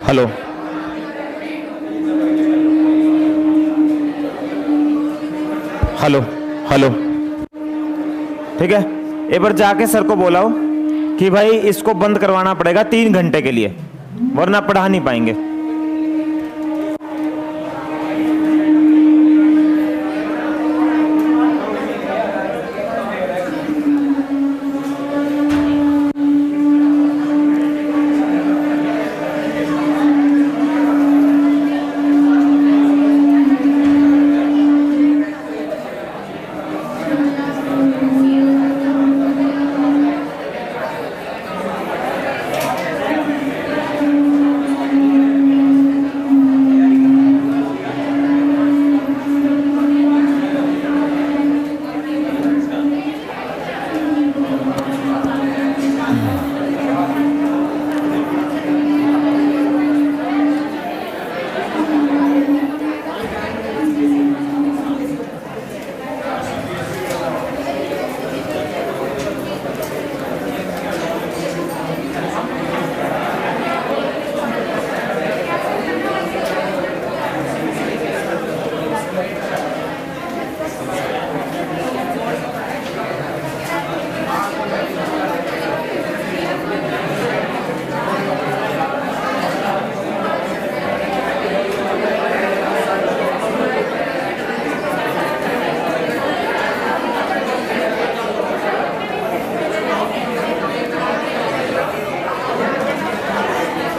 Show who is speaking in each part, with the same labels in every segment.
Speaker 1: Hello, hello, hello. ठीक है, एक बार जाके सर को बोलाओ कि भाई इसको बंद करवाना पड़ेगा 3 घंटे के लिए, वरना पढ़ा नहीं पाएंगे।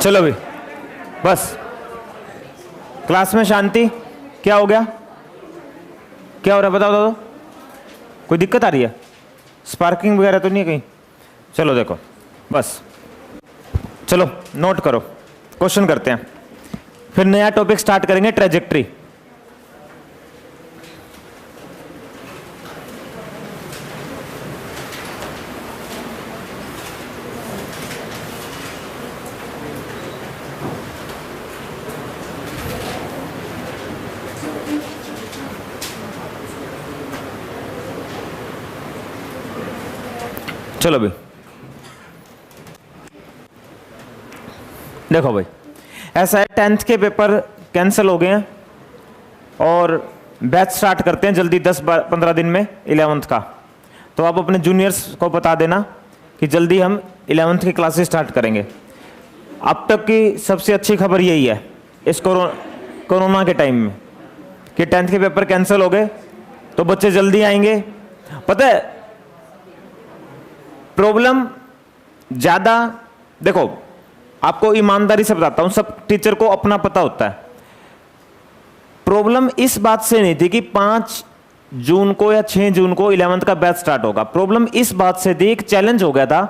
Speaker 1: चलो भाई, बस क्लास में शांति। क्या हो गया? क्या हो रहा है? बताओ तो। कोई दिक्कत आ रही है? स्पार्किंग वगैरह तो नहीं है कहीं? चलो देखो, बस चलो नोट करो, क्वेश्चन करते हैं, फिर नया टॉपिक स्टार्ट करेंगे, ट्रेजेक्ट्री। चलो भाई, देखो भाई, ऐसा है 10th के पेपर कैंसिल हो गए हैं और बैच स्टार्ट करते हैं जल्दी 10-15 दिन में 11th का। तो आप अपने जूनियर्स को बता देना कि जल्दी हम 11th की क्लासेस स्टार्ट करेंगे। अब तक की सबसे अच्छी खबर यही है इस कोरोना के टाइम में कि 10th के पेपर कैंसिल हो गए तो बच्चे जल्दी आएंगे। पता है प्रॉब्लम ज्यादा, देखो आपको ईमानदारी से बताता हूं, सब टीचर को अपना पता होता है। प्रॉब्लम इस बात से नहीं थी कि 5 जून को या 6 जून को 11th का बैच स्टार्ट होगा। प्रॉब्लम इस बात से थी, एक चैलेंज हो गया था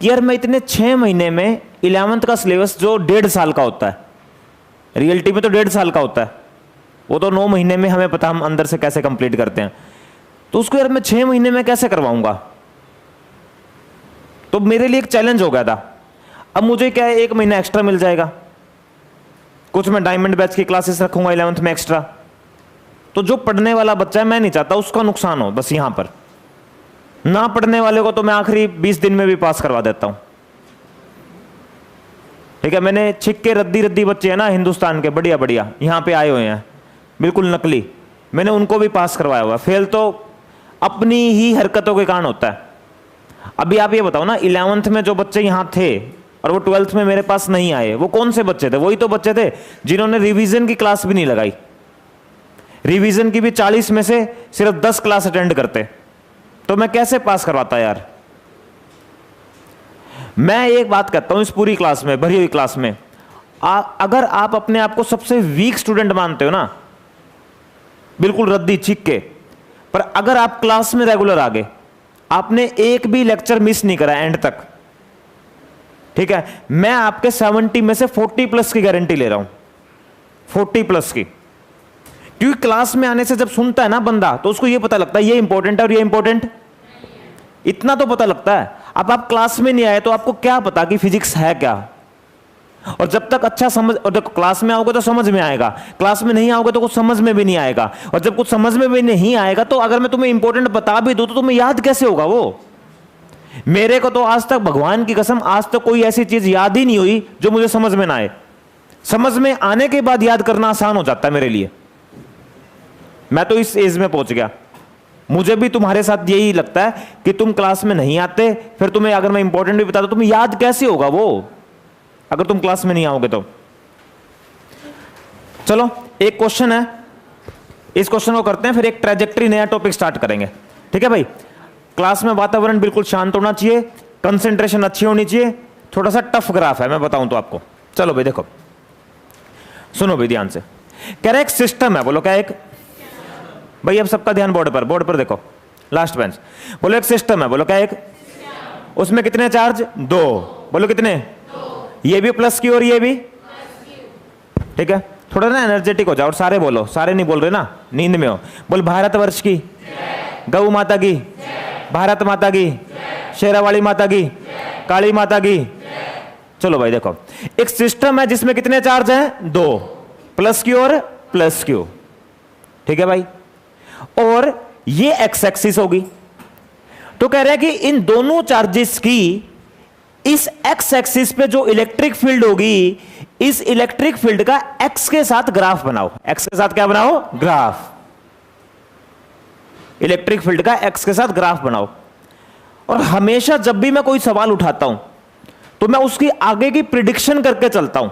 Speaker 1: कि यार मैं इतने 6 महीने में 11th का सिलेबस जो 1.5 साल का होता है, रियलिटी में तो 1.5 साल का होता है, वो तो 9 महीने में हमें पता हम अंदर से कैसे कंप्लीट करते हैं, तो उसको यार मैं 6 महीने में कैसे करवाऊंगा। तो मेरे लिए एक चैलेंज हो गया था। अब मुझे क्या है, 1 महीना एक्स्ट्रा मिल जाएगा, कुछ मैं डायमंड बैच की क्लासेस रखूंगा 11th में एक्स्ट्रा। तो जो पढ़ने वाला बच्चा है, मैं नहीं चाहता उसका नुकसान हो। बस यहां पर ना पढ़ने वाले को तो मैं आखिरी 20 दिन में भी पास करवा देता हूं। ठीक है, मैंने छिक्के रद्दी बच्चे हैं ना हिंदुस्तान के, बढ़िया बढ़िया यहां पे आए हुए हैं, बिल्कुल नकली, मैंने उनको भी पास करवाया हुआ। फेल तो अपनी ही हरकतों के कारण होता है। अभी आप ये बताओ ना, 11th में जो बच्चे यहां थे और वो 12th में मेरे पास नहीं आए, वो कौन से बच्चे थे? वही तो बच्चे थे जिन्होंने रिवीजन की क्लास भी नहीं लगाई। रिवीजन की भी 40 में से सिर्फ 10 क्लास अटेंड करते, तो मैं कैसे पास करवाता यार। मैं एक बात कहता हूं, इस पूरी क्लास में, भरी हुई क्लास में, अगर आप अपने आप को सबसे वीक स्टूडेंट मानते हो ना, बिल्कुल रद्दी छिक्के, पर अगर आप क्लास में रेगुलर आ गए, आपने एक भी लेक्चर मिस नहीं करा एंड तक, ठीक है, मैं आपके 70 में से 40 प्लस की गारंटी ले रहा हूं, 40 प्लस की। क्योंकि क्लास में आने से जब सुनता है ना बंदा, तो उसको ये पता लगता है ये इंपॉर्टेंट है और ये इंपॉर्टेंट, इतना तो पता लगता है। अब आप क्लास में नहीं आए तो आपको क्या पता कि फिजिक्स है क्या। और जब तक अच्छा समझ, और देखो क्लास में आओगे तो समझ में आएगा, क्लास में नहीं आओगे तो कुछ समझ में भी नहीं आएगा, और जब कुछ समझ में भी नहीं आएगा तो अगर मैं तुम्हें इंपॉर्टेंट बता भी दूं तो तुम्हें याद कैसे होगा वो। मेरे को तो आज तक, भगवान की कसम, आज तक कोई ऐसी चीज याद ही नहीं हुई जो मुझे समझ में ना आए। समझ में आने के बाद याद करना आसान हो जाता है मेरे लिए। मैं तो इस एज में पहुंच गया, मुझे भी तुम्हारे साथ यही लगता है कि तुम क्लास में नहीं आते, फिर तुम्हें अगर मैं इंपॉर्टेंट भी बता दूं तुम्हें याद कैसे होगा वो, अगर तुम क्लास में नहीं आओगे तो। चलो एक क्वेश्चन है, इस क्वेश्चन को करते हैं, फिर एक ट्रैजेक्टरी नया टॉपिक स्टार्ट करेंगे। ठीक है भाई, क्लास में वातावरण बिल्कुल शांत होना चाहिए, कंसंट्रेशन अच्छी होनी चाहिए। थोड़ा सा टफ ग्राफ है मैं बताऊं तो आपको। चलो भाई देखो, सुनो भाई ध्यान से। कह रहा है एक सिस्टम है, बोलो क्या एक, भाई अब सबका ध्यान बोर्ड पर देखो, लास्ट बेंच। बोलो एक सिस्टम है, बोलो क्या एक, उसमें कितने चार्ज, 2, बोलो कितने, ये भी प्लस क्यू और ये भी। ठीक है, थोड़ा ना एनर्जेटिक हो जाओ और सारे बोलो, सारे नहीं बोल रहे ना, नींद में हो। बोल भारतवर्ष की, गौ माता की, भारत माता की, शेरावाली माता की, काली माता की। चलो भाई देखो, एक सिस्टम है जिसमें कितने चार्ज हैं, 2, प्लस क्यू और प्लस क्यू। ठीक है भाई, और ये एक्स एक्सिस होगी। तो कह रहे हैं कि इन दोनों चार्जेस की इस एक्स एक्सिस पे जो इलेक्ट्रिक फील्ड होगी, इस इलेक्ट्रिक फील्ड का एक्स के साथ ग्राफ बनाओ। एक्स के साथ क्या बनाओ, ग्राफ। इलेक्ट्रिक फील्ड का एक्स के साथ ग्राफ बनाओ। और हमेशा जब भी मैं कोई सवाल उठाता हूं तो मैं उसकी आगे की प्रिडिक्शन करके चलता हूं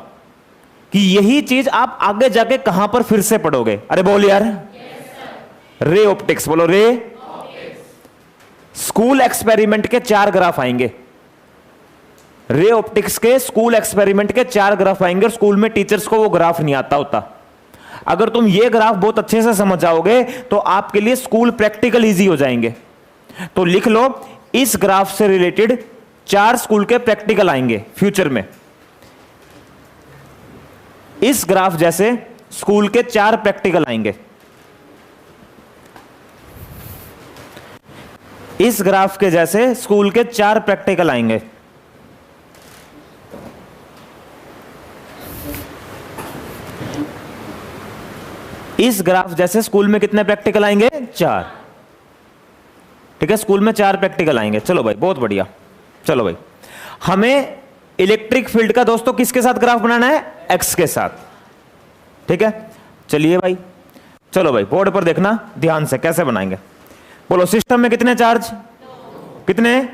Speaker 1: कि यही चीज आप आगे जाके कहां पर फिर से पढ़ोगे। अरे बोल यार, रे ऑप्टिक्स, बोलो रे स्कूल एक्सपेरिमेंट के 4 ग्राफ आएंगे। रे ऑप्टिक्स के स्कूल एक्सपेरिमेंट के 4 ग्राफ आएंगे, और स्कूल में टीचर्स को वो ग्राफ नहीं आता होता। अगर तुम ये ग्राफ बहुत अच्छे से समझ जाओगे तो आपके लिए स्कूल प्रैक्टिकल इजी हो जाएंगे। तो लिख लो, इस ग्राफ से रिलेटेड 4 स्कूल के प्रैक्टिकल आएंगे फ्यूचर में। इस ग्राफ जैसे स्कूल के 4 प्रैक्टिकल आएंगे। इस ग्राफ के जैसे स्कूल के 4 प्रैक्टिकल आएंगे। इस ग्राफ जैसे स्कूल में कितने प्रैक्टिकल आएंगे, 4। ठीक है, स्कूल में 4 प्रैक्टिकल आएंगे। चलो भाई बहुत बढ़िया। चलो भाई, हमें इलेक्ट्रिक फील्ड का दोस्तों किसके साथ ग्राफ बनाना है, एक्स के साथ। ठीक है, चलिए भाई, चलो भाई बोर्ड पर देखना ध्यान से कैसे बनाएंगे। बोलो सिस्टम में कितने चार्ज, कितने,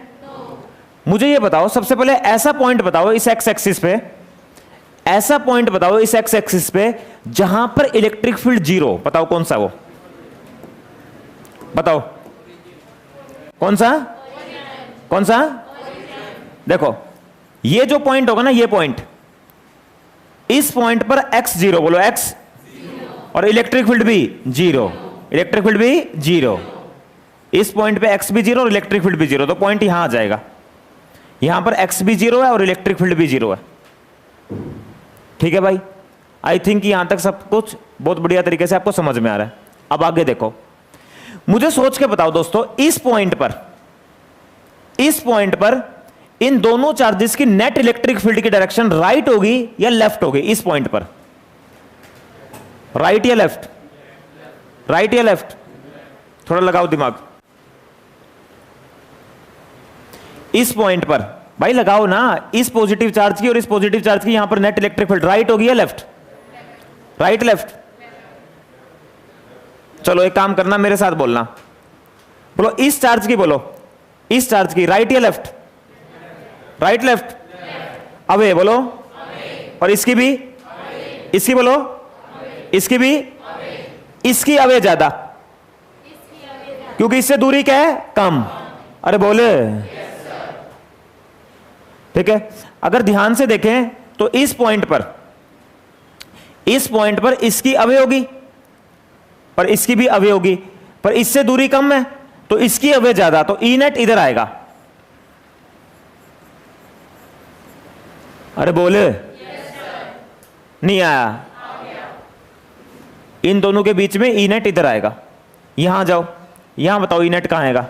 Speaker 1: मुझे ये बताओ सबसे पहले, ऐसा पॉइंट बताओ इस एक्स एक्सिस पे, ऐसा पॉइंट बताओ इस एक्स एक्सिस पे जहां पर इलेक्ट्रिक फील्ड 0। बताओ कौन सा, वो बताओ कौन सा, कौन सा। देखो ये जो पॉइंट होगा ना, ये पॉइंट, इस पॉइंट पर x 0, बोलो x, और इलेक्ट्रिक फील्ड भी 0, इलेक्ट्रिक फील्ड भी 0। इस पॉइंट पे x भी 0 और इलेक्ट्रिक फील्ड भी 0, तो पॉइंट यहां आ जाएगा। यहां पर x भी 0 है और इलेक्ट्रिक फील्ड भी 0 है। ठीक है भाई, आई थिंक यहां तक सब कुछ बहुत बढ़िया तरीके से आपको समझ में आ रहा है। अब आगे देखो, मुझे सोच के बताओ दोस्तों, इस पॉइंट पर, इस पॉइंट पर इन दोनों चार्जेस की नेट इलेक्ट्रिक फील्ड की डायरेक्शन राइट होगी या लेफ्ट होगी। इस पॉइंट पर राइट या लेफ्ट, राइट या लेफ्ट, थोड़ा लगाओ दिमाग। इस पॉइंट पर भाई लगाओ ना, इस पॉजिटिव चार्ज की और इस पॉजिटिव चार्ज की यहां पर नेट इलेक्ट्रिक फील्ड राइट होगी या लेफ्ट, राइट लेफ्ट। चलो एक काम करना, मेरे साथ बोलना, बोलो इस चार्ज की, बोलो इस चार्ज की राइट या लेफ्ट, राइट लेफ्ट, अवे बोलो, और इसकी भी, इसकी बोलो, इसकी भी, इसकी अवे ज्यादा, क्योंकि इससे दूरी क्या है, कम। अरे बोले, ठीक है। अगर ध्यान से देखें तो इस पॉइंट पर, इस पॉइंट पर इसकी अवे होगी पर इसकी भी अवे होगी, पर इससे दूरी कम है तो इसकी अवे ज्यादा, तो ई नेट इधर आएगा। अरे बोले, नहीं आया, इन दोनों के बीच में ई नेट इधर आएगा। यहां जाओ, यहां बताओ ई नेट कहां आएगा,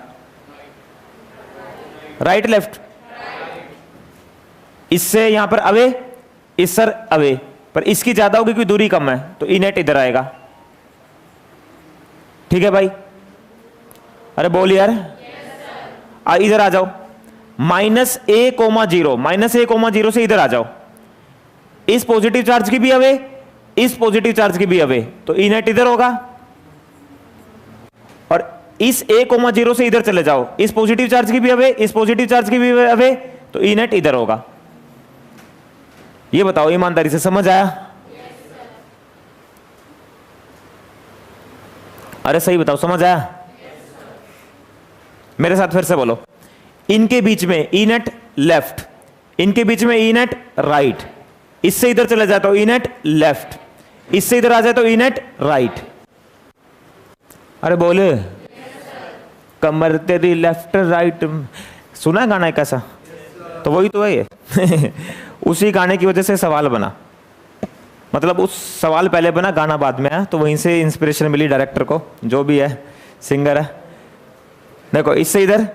Speaker 1: राइट लेफ्ट, इससे यहां पर अवे, इस सर अवे, पर इसकी ज्यादा होगी क्योंकि दूरी कम है, तो ई नेट इधर आएगा। ठीक है भाई, अरे बोल यार, इधर आ जाओ, -a, 0, -a, 0 से इधर आ जाओ। इस पॉजिटिव चार्ज की भी अवे, इस पॉजिटिव चार्ज की भी अवे, तो ई नेट इधर होगा। और इस a,0 से इधर चले जाओ, इस पॉजिटिव चार्ज की भी अवे, इस पॉजिटिव चार्ज की भी अवे, तो ई नेट इधर होगा। ये बताओ ईमानदारी से समझ आया? अरे सही बताओ, समझ आया? मेरे साथ फिर से बोलो। इनके बीच में ई नेट लेफ्ट, इनके बीच में ई नेट राइट, इससे इधर चले जाए तो ई नेट लेफ्ट, इससे इधर आ जाए तो ई नेट राइट। अरे बोले कमर तेरी लेफ्ट राइट, सुना है गाना कैसा? तो वही तो है ये उसी गाने की वजह से सवाल बना, मतलब उस सवाल पहले बना, गाना बाद में आया, तो वहीं से इंस्पिरेशन मिली डायरेक्टर को, जो भी है सिंगर है। देखो इससे इधर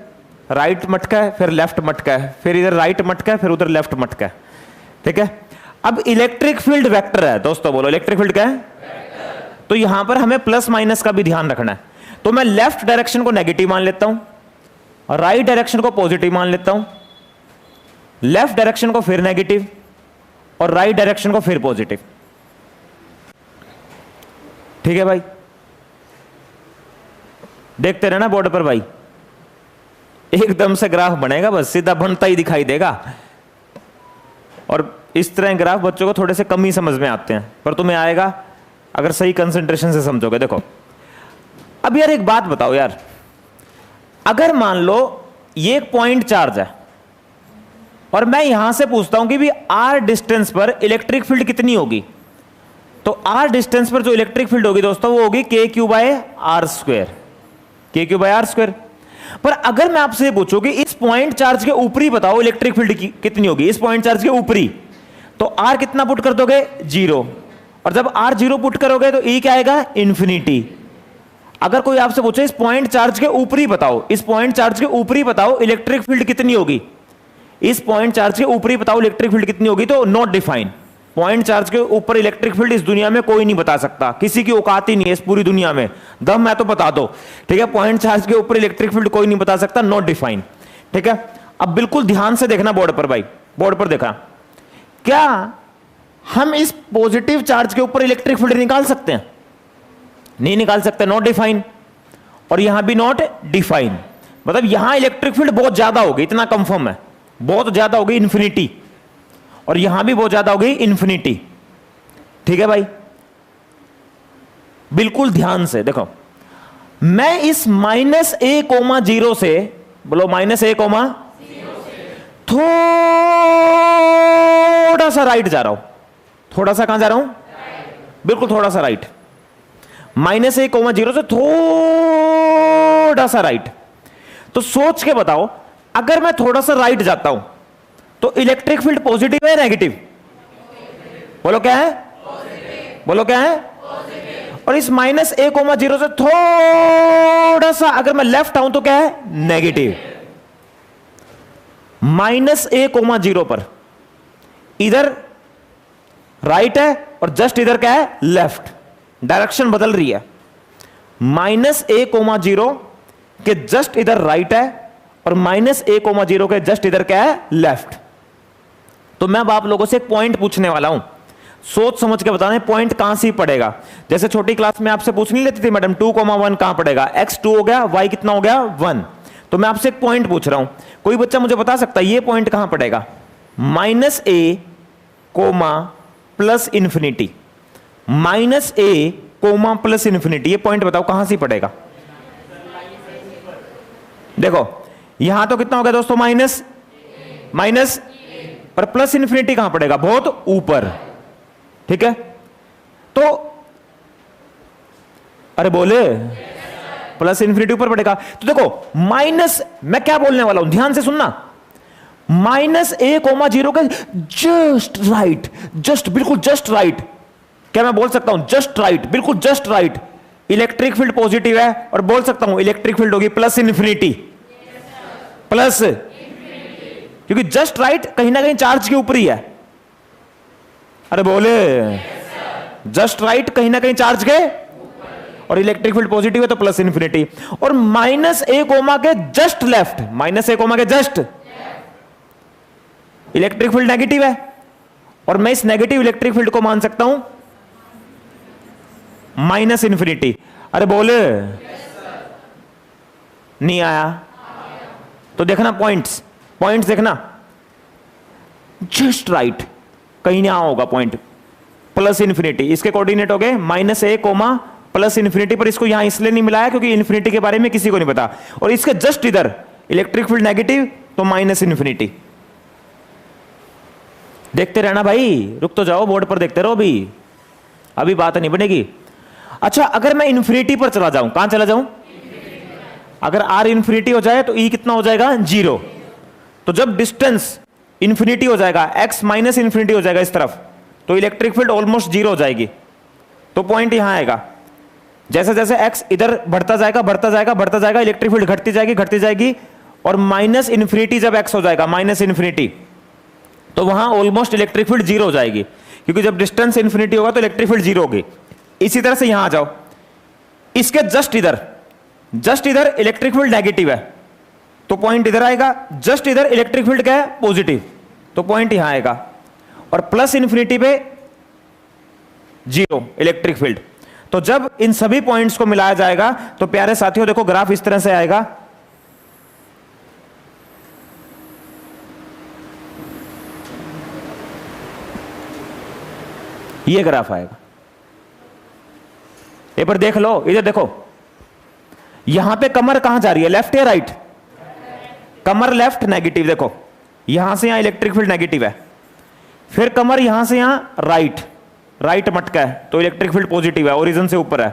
Speaker 1: राइट मटका है, फिर लेफ्ट मटका है, फिर इधर राइट मटका है, फिर उधर लेफ्ट मटका है, ठीक है। अब इलेक्ट्रिक फील्ड वेक्टर है दोस्तों, बोलो इलेक्ट्रिक फील्ड क्या है? वेक्टर। तो यहां पर हमें प्लस माइनस का भी ध्यान रखना है। तो मैं लेफ्ट डायरेक्शन को नेगेटिव मान लेता हूं और राइट डायरेक्शन को पॉजिटिव मान लेता हूं, लेफ्ट डायरेक्शन को फिर नेगेटिव और राइट डायरेक्शन को फिर पॉजिटिव, ठीक है भाई। देखते रहना बोर्ड पर भाई, एकदम से ग्राफ बनेगा, बस सीधा बनता ही दिखाई देगा। और इस तरह ग्राफ बच्चों को थोड़े से कम ही समझ में आते हैं, पर तुम्हें आएगा अगर सही कंसंट्रेशन से समझोगे। देखो अब यार एक बात बताओ यार, अगर मान लो ये एक पॉइंट चार्ज है और मैं यहां से पूछता हूं कि भी आर डिस्टेंस पर इलेक्ट्रिक फील्ड कितनी होगी, तो आर डिस्टेंस पर जो इलेक्ट्रिक फील्ड होगी दोस्तों वो होगी KQ/R², KQ/R²। पर अगर मैं आपसे पूछूं कि इस पॉइंट चार्ज के ऊपरी बताओ इलेक्ट्रिक फील्ड कितनी होगी, इस पॉइंट चार्ज के ऊपरी, तो आर कितना पुट कर दोगे? 0। और जब आर 0 पुट करोगे तो ई क्या आएगा? इन्फिनिटी। अगर कोई आपसे पूछे इस पॉइंट चार्ज के ऊपरी बताओ, इस पॉइंट चार्ज के ऊपरी बताओ इलेक्ट्रिक फील्ड कितनी होगी, इस पॉइंट चार्ज के ऊपरी बताओ इलेक्ट्रिक फील्ड कितनी होगी, तो नॉट डिफाइन। पॉइंट चार्ज के ऊपर इलेक्ट्रिक फील्ड इस दुनिया में कोई नहीं बता सकता, किसी की औकात ही नहीं है इस पूरी दुनिया में, दम मैं तो बता दो, ठीक है। पॉइंट चार्ज के ऊपर इलेक्ट्रिक फील्ड कोई नहीं बता सकता, नॉट डिफाइन, ठीक है। अब बिल्कुल ध्यान से देखना बोर्ड पर भाई, बोर्ड पर देखा, क्या हम इस पॉजिटिव चार्ज के ऊपर इलेक्ट्रिक फील्ड निकाल सकते हैं? नहीं निकाल सकते, नॉट डिफाइन। और यहां भी नॉट डिफाइन, मतलब यहां इलेक्ट्रिक फील्ड बहुत ज्यादा होगी, इतना कंफर्म है, बहुत ज्यादा होगी, इंफिनिटी। और यहां भी बहुत ज्यादा होगी, इंफिनिटी, ठीक है भाई। बिल्कुल ध्यान से देखो, मैं इस -a,0 से, बोलो -a,0 थोड़ा सा राइट जा रहा हूं, थोड़ा सा कहां जा रहा हूं? बिल्कुल थोड़ा सा राइट, -a,0 से थोड़ा सा राइट। तो सोच के बताओ, अगर मैं थोड़ा सा राइट जाता हूं तो इलेक्ट्रिक फील्ड पॉजिटिव है नेगेटिव? बोलो क्या है? बोलो क्या है? और इस -a,0 से थोड़ा सा अगर मैं लेफ्ट आऊं तो क्या है? नेगेटिव। -a,0 पर इधर राइट है और जस्ट इधर क्या है? लेफ्ट, डायरेक्शन बदल रही है। -a,0 के जस्ट इधर राइट है और -a,0 के जस्ट इधर क्या है? लेफ्ट। तो मैं अब आप लोगों से एक पॉइंट पूछने वाला हूं, सोच समझ के बताना पॉइंट कहां से पड़ेगा। जैसे छोटी क्लास में आपसे पूछ नहीं लेती थी मैडम 2,1 कहां पड़ेगा, x 2 हो गया, y कितना हो गया? 1। तो मैं आपसे एक पॉइंट पूछ रहा हूं, कोई बच्चा मुझे बता सकता है ये पॉइंट कहां पड़ेगा? -a, plus infinity, -a, plus infinity, ये पॉइंट बताओ कहां से पड़ेगा? देखो यहां तो कितना हो गया दोस्तों? माइनस, पर प्लस इंफिनिटी कहां पड़ेगा? बहुत ऊपर, ठीक है। तो अरे बोले प्लस इंफिनिटी ऊपर पड़ेगा। तो देखो माइनस, मैं क्या बोलने वाला हूं ध्यान से सुनना, -a,0 के जस्ट राइट, जस्ट बिल्कुल जस्ट राइट, क्या मैं बोल सकता हूं जस्ट राइट, बिल्कुल just right electric field positive है, और बोल सकता हूं इलेक्ट्रिक फील्ड होगी प्लस इंफिनिटी, प्लस, क्योंकि जस्ट राइट कहीं ना कहीं चार्ज के ऊपर ही है। अरे बोले जस्ट राइट कहीं ना कहीं चार्ज के, और इलेक्ट्रिक फील्ड पॉजिटिव है तो प्लस इंफिनिटी। और -a, के जस्ट लेफ्ट, -a, के जस्ट इलेक्ट्रिक फील्ड नेगेटिव है, और मैं इस नेगेटिव इलेक्ट्रिक फील्ड को मान सकता हूं माइनस इन्फिनिटी। अरे बोले नहीं आया तो देखना पॉइंट्स, पॉइंट्स देखना जस्ट राइट, कहीं नहीं होगा पॉइंट प्लस इन्फिनिटी, इसके कोऑर्डिनेट हो गए -a कोमा प्लस इन्फिनिटी, पर इसको यहां इसलिए नहीं मिलाया क्योंकि इन्फिनिटी के बारे में किसी को नहीं पता। और इसके जस्ट इधर इलेक्ट्रिक फील्ड नेगेटिव तो माइनस इन्फिनिटी। देखते रहना भाई, रुक तो जाओ, बोर्ड पर देखते रहो, अभी बात नहीं बनेगी। अच्छा, अगर मैं इन्फिनिटी पर चला जाऊं, कहां चला जाऊं? अगर r इन्फिनिटी हो जाए तो E कितना हो जाएगा? 0। तो जब डिस्टेंस इन्फिनिटी हो जाएगा, x माइनस इन्फिनिटी हो जाएगा इस तरफ, तो इलेक्ट्रिक फील्ड ऑलमोस्ट 0 हो जाएगी। तो पॉइंट यहां आएगा। जैसे जैसे x इधर बढ़ता जाएगा बढ़ता जाएगा बढ़ता जाएगा, इलेक्ट्रिक फील्ड घटती जाएगी, और माइनस इन्फिनिटी जब x हो जाएगा माइनस इन्फिनिटी, तो वहां ऑलमोस्ट इलेक्ट्रिक फील्ड 0 हो जाएगी, क्योंकि जब डिस्टेंस इन्फिनिटी होगा तो इलेक्ट्रिक फील्ड 0 होगी। इसी तरह से यहां आ जाओ, इसके जस्ट इधर इलेक्ट्रिक फील्ड नेगेटिव है, तो पॉइंट इधर आएगा। जस्ट इधर इलेक्ट्रिक फील्ड क्या है? पॉजिटिव, तो पॉइंट यहां आएगा। और प्लस इन्फिनिटी पे 0 इलेक्ट्रिक फील्ड। तो जब इन सभी पॉइंट्स को मिलाया जाएगा तो प्यारे साथियों देखो ग्राफ इस तरह से आएगा। ये ग्राफ आएगा, ये पर देख लो, इधर देखो, यहां पे कमर कहां जा रही है? लेफ्ट या राइट? कमर लेफ्ट नेगेटिव, देखो यहां से यहां इलेक्ट्रिक फील्ड नेगेटिव है, फिर कमर यहां से यहां राइट मटका है तो इलेक्ट्रिक फील्ड पॉजिटिव है, ओरिजिन से ऊपर है।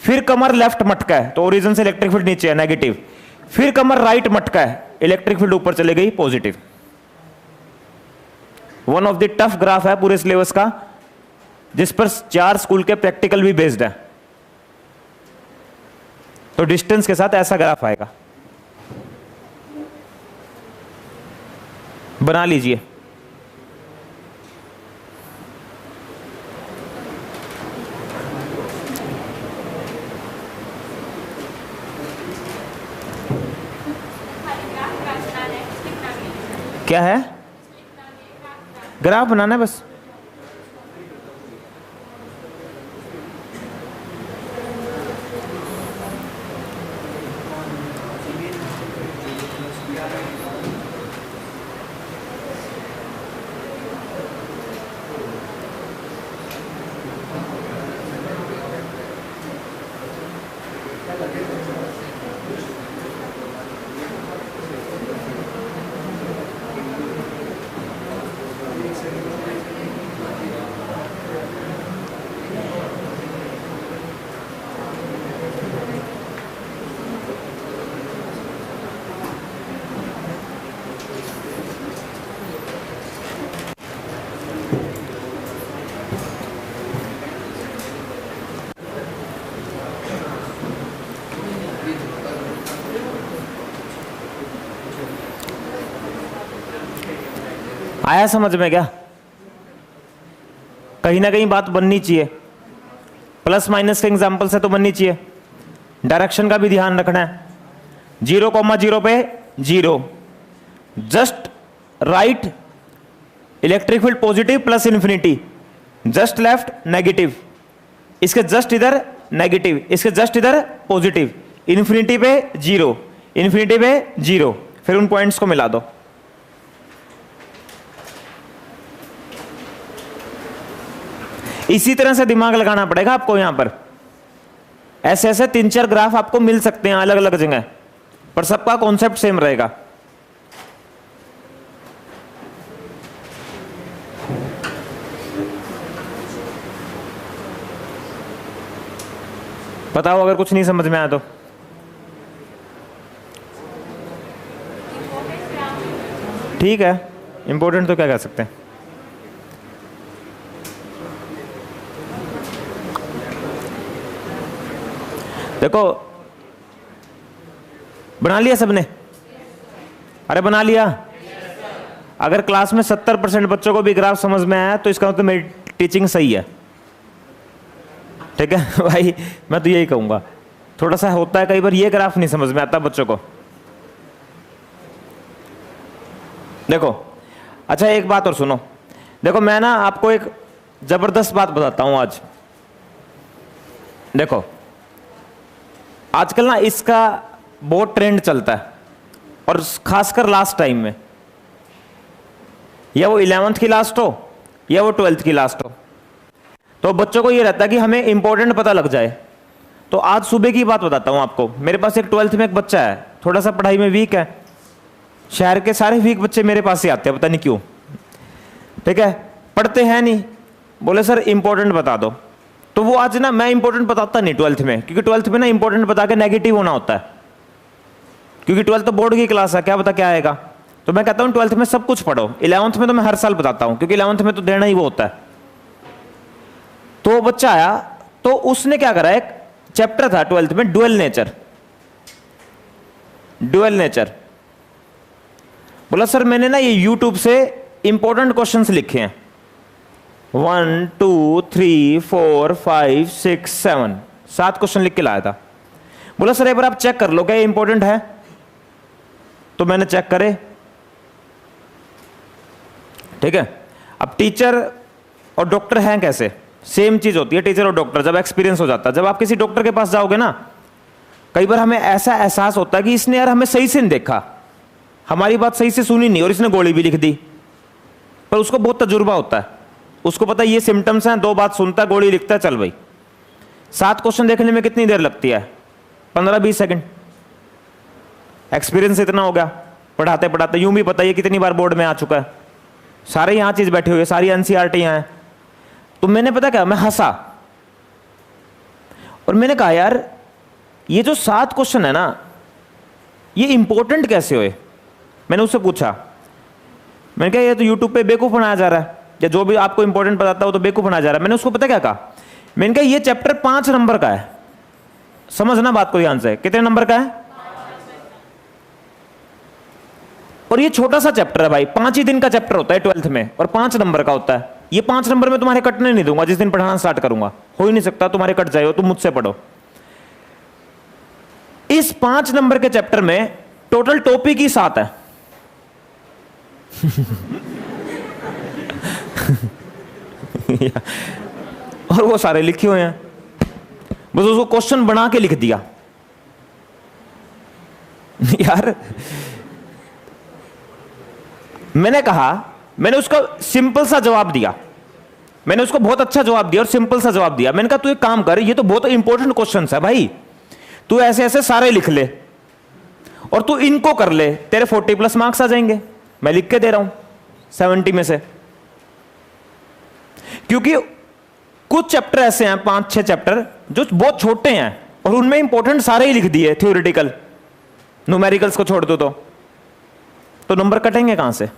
Speaker 1: फिर कमर लेफ्ट मटका है तो ओरिजिन से इलेक्ट्रिक फील्ड नीचे है, नेगेटिव। फिर कमर राइट मटका है, इलेक्ट्रिक फील्ड ऊपर चले गई, positive. One of the tough graph है पूरे सिलेबस का, जिस पर 4 स्कूल के प्रैक्टिकल भी बेस्ड है। तो डिस्टेंस के साथ ऐसा ग्राफ आएगा, बना लीजिए। क्या है? ग्राफ बनाना है बस। आया समझ में? क्या कहीं ना कहीं बात बननी चाहिए, प्लस माइनस के एग्जांपल से तो बननी चाहिए। डायरेक्शन का भी ध्यान रखना है। 0,0 पे 0, just right electric field positive plus infinity, just left negative, इसके जस्ट इधर नेगेटिव, इसके जस्ट इधर पॉजिटिव, इन्फिनिटी पे 0, इन्फिनिटी पे 0, फिर उन पॉइंट्स को मिला दो। इसी तरह से दिमाग लगाना पड़ेगा आपको। यहां पर ऐसे ऐसे 3-4 ग्राफ आपको मिल सकते हैं अलग अलग जगह, पर सबका कॉन्सेप्ट सेम रहेगा। बताओ अगर कुछ नहीं समझ में आया तो। ठीक है, इंपॉर्टेंट तो क्या कह सकते हैं। देखो बना लिया सबने? अरे बना लिया। अगर क्लास में 70% बच्चों को भी ग्राफ समझ में आया तो इसका मतलब मेरी टीचिंग सही है। ठीक है भाई, मैं तो यही कहूंगा। थोड़ा सा होता है कई बार ये ग्राफ नहीं समझ में आता बच्चों को। देखो अच्छा एक बात और सुनो, देखो मैं ना आपको एक जबरदस्त बात बताता हूं आज। देखो आजकल ना इसका बहुत ट्रेंड चलता है, और खासकर लास्ट टाइम में, या वो 11th की लास्ट हो या वो 12th की लास्ट हो, तो बच्चों को ये रहता है कि हमें इंपॉर्टेंट पता लग जाए। तो आज सुबह की बात बताता हूं आपको। मेरे पास एक 12th में एक बच्चा है, थोड़ा सा पढ़ाई में वीक है। शहर के सारे वीक बच्चे मेरे पास ही आते हैं, पता नहीं क्यों। ठीक है, पढ़ते हैं नहीं, बोले सर इंपॉर्टेंट बता दो। तो वो आज ना, मैं इंपॉर्टेंट बताता नहीं 12th में, क्योंकि 12th में ना इंपॉर्टेंट बता के नेगेटिव होना होता है, क्योंकि 12th तो बोर्ड की क्लास है, क्या पता क्या आएगा। तो मैं कहता हूं 12th में सब कुछ पढ़ो। 11th में तो मैं हर साल बताता हूं, क्योंकि 11th में तो देना ही वो होता है। तो वो बच्चा आया, तो उसने क्या करा, एक चैप्टर था 12th में, ड्यूअल नेचर। ड्यूअल नेचर बोला सर मैंने ना ये यूट्यूब से इंपॉर्टेंट क्वेश्चंस लिखे हैं, 1 2 3 4 5 6 7, 7 क्वेश्चन लिख के लाया था। बोला सर एक बार आप चेक कर लो क्या ये इंपॉर्टेंट है। तो मैंने चेक करे। ठीक है, अब टीचर और डॉक्टर हैं कैसे, सेम चीज होती है टीचर और डॉक्टर, जब एक्सपीरियंस हो जाता है। जब आप किसी डॉक्टर के पास जाओगे ना, कई बार हमें ऐसा एहसास होता है कि इसने यार हमें सही से नहीं देखा, हमारी बात सही से सुनी नहीं, और इसने गोली भी लिख दी। पर उसको बहुत तजुर्बा होता है, उसको पता है ये सिम्टम्स हैं, 2 बात सुनता है, गोली लिखता है, चल भाई। 7 क्वेश्चन देखने में कितनी देर लगती है, 15-20 सेकंड। एक्सपीरियंस इतना हो गया, पढ़ाते पढ़ाते यूं भी पता है कितनी बार बोर्ड में आ चुका है, सारे यहां चीज बैठे हुए, सारी एनसीईआरटी यहां है। तो मैंने पता क्या, मैं हंसा और मैंने कहा यार ये जो 7 क्वेश्चन है ना, ये इंपॉर्टेंट कैसे हुए। मैंने उससे पूछा, मैंने कहा ये तो यूट्यूब पे बेवकूफ बनाया जा रहा है, या जो भी आपको इंपॉर्टेंट बताता हो तो बेवकूफ बनाया जा रहा है। मैंने उसको पता क्या कहा, मैंने कहा ये चैप्टर 5 नंबर का है, समझना बात को ध्यान से, कितने नंबर का है, और ये छोटा सा चैप्टर है भाई, 5 ही दिन का चैप्टर होता है 12th में, और 5 नंबर का होता है। ये 5 नंबर में तुम्हारे कटने नहीं दूंगा, जिस दिन पढ़ाना स्टार्ट करूंगा, हो ही नहीं सकता तुम्हारे कट जाए, तुम मुझसे पढ़ो। इस 5 नंबर के चैप्टर में टोटल टॉपिक ही 7 है। और वो सारे लिखे हुए हैं, बस उसको क्वेश्चन बना के लिख दिया। यार मैंने कहा, मैंने उसका सिंपल सा जवाब दिया, मैंने उसको बहुत अच्छा जवाब दिया और सिंपल सा जवाब दिया। मैंने कहा तू एक काम कर, ये तो बहुत इंपॉर्टेंट क्वेश्चंस है भाई, तू ऐसे ऐसे सारे लिख ले और तू इनको कर ले, तेरे 40+ मार्क्स आ जाएंगे। मैं लिख के दे रहा हूं 70 में से, क्योंकि कुछ चैप्टर ऐसे हैं, 5-6 चैप्टर जो बहुत छोटे हैं और उनमें इंपॉर्टेंट सारे ही लिख दिए, थ्योरेटिकल, न्यूमेरिकल्स को छोड़ दो तो नंबर कटेंगे कहां से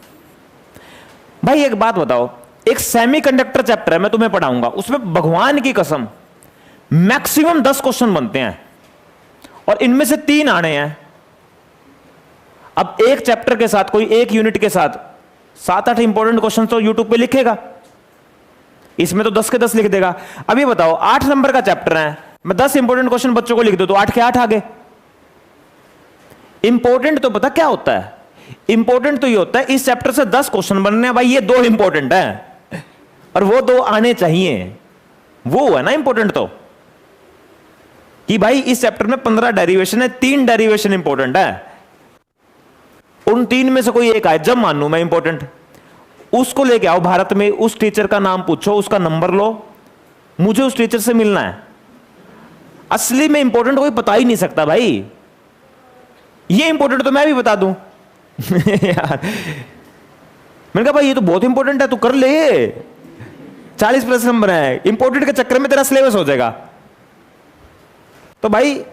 Speaker 1: भाई। एक बात बताओ, एक सेमीकंडक्टर चैप्टर है, मैं तुम्हें पढ़ाऊंगा, उसमें भगवान की कसम मैक्सिमम 10 क्वेश्चन बनते हैं और इनमें से 3 आने हैं। अब एक चैप्टर के साथ, कोई एक यूनिट के साथ 7-8 इंपॉर्टेंट क्वेश्चन तो यूट्यूब पे लिखेगा, इसमें तो 10 के 10 लिख देगा। अभी बताओ 8 नंबर का चैप्टर है, मैं 10 इंपॉर्टेंट क्वेश्चन बच्चों को लिख दो तो 8 के 8 आ गए। इंपॉर्टेंट तो पता क्या होता है, इंपॉर्टेंट तो ये होता है इस चैप्टर से 10 क्वेश्चन बनने हैं भाई, ये 2 इंपॉर्टेंट है और वो 2 आने चाहिए, वो है ना इंपॉर्टेंट। तो कि भाई इस चैप्टर में 15 डेरिवेशन है, 3 डेरिवेशन इंपॉर्टेंट है, उन 3 में से कोई एक आए, जब मान लू मैं इंपॉर्टेंट, उसको लेके आओ भारत में, उस टीचर का नाम पूछो, उसका नंबर लो, मुझे उस टीचर से मिलना है। असली में इंपॉर्टेंट कोई पता ही नहीं सकता भाई, ये इंपॉर्टेंट तो मैं भी बता दूं। यार मैंने कहा भाई ये तो बहुत इंपॉर्टेंट है, तू कर ले, 40+ नंबर है, इंपॉर्टेंट के चक्कर में तेरा सिलेबस हो जाएगा। तो भाई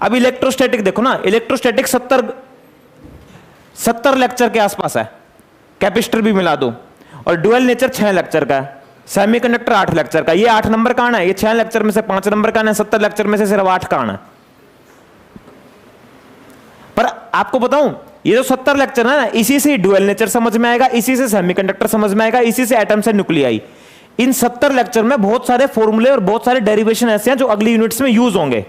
Speaker 1: अब इलेक्ट्रोस्टैटिक देखो ना, इलेक्ट्रोस्टैटिक 70 लेक्चर के आसपास है, कैपेसिटर भी मिला दो, और ड्यूअल नेचर 6 लेक्चर का है, सेमीकंडक्टर 8 लेक्चर का। ये 8 नंबर का आना है, ये 6 लेक्चर में से 5 नंबर का आना है, 70 लेक्चर में से सिर्फ 8 का आना है। पर आपको बताऊं, ये जो 70 लेक्चर है ना, इसी से ड्यूअल नेचर समझ में आएगा, इसी से सेमीकंडक्टर समझ में आएगा, इसी से एटम से न्यूक्लियाई। इन 70 लेक्चर में बहुत सारे फॉर्मूले और बहुत सारे डेरिवेशन ऐसे हैं जो अगली यूनिट्स में यूज होंगे।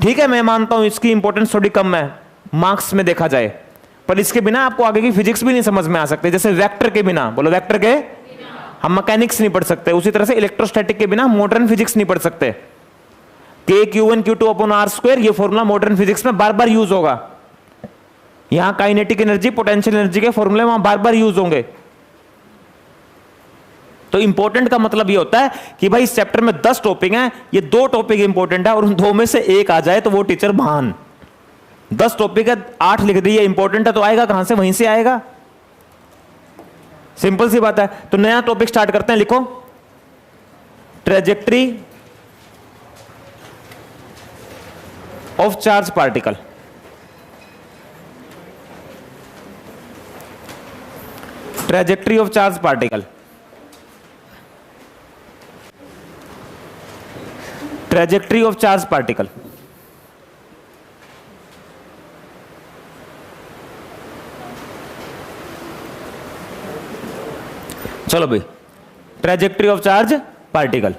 Speaker 1: ठीक है, मैं मानता हूं इसकी इंपॉर्टेंस थोड़ी कम है मार्क्स में देखा जाए, पर इसके बिना आपको आगे की फिजिक्स भी नहीं समझ में आ सकते। जैसे वेक्टर के बिना, बोलो वेक्टर के हम मैकेनिक्स नहीं पढ़ सकते, उसी तरह से इलेक्ट्रोस्टैटिक के बिना मॉडर्न फिजिक्स नहीं पढ़ सकते। के Q1 Q2 upon R square, ये फॉर्मूला मॉडर्न फिजिक्स में बार बार यूज होगा। यहां काइनेटिक एनर्जी, पोटेंशियल एनर्जी के फॉर्मूले वहां बार बार यूज होंगे। तो इंपॉर्टेंट का मतलब ये होता है कि भाई इस चैप्टर में 10 टॉपिक हैं, ये 2 टॉपिक इंपॉर्टेंट है और उन 2 में से एक आ जाए तो वो टीचर महान। 10 टॉपिक है, 8 लिख दिए इंपॉर्टेंट है, तो आएगा कहां से? वहीं से आएगा। सिंपल सी बात है। तो नया टॉपिक स्टार्ट करते हैं, लिखो trajectory of charge particle. Trajectory of charge particle, trajectory of charge particle. चलो भाई, ट्रेजेक्ट्री ऑफ चार्ज पार्टिकल।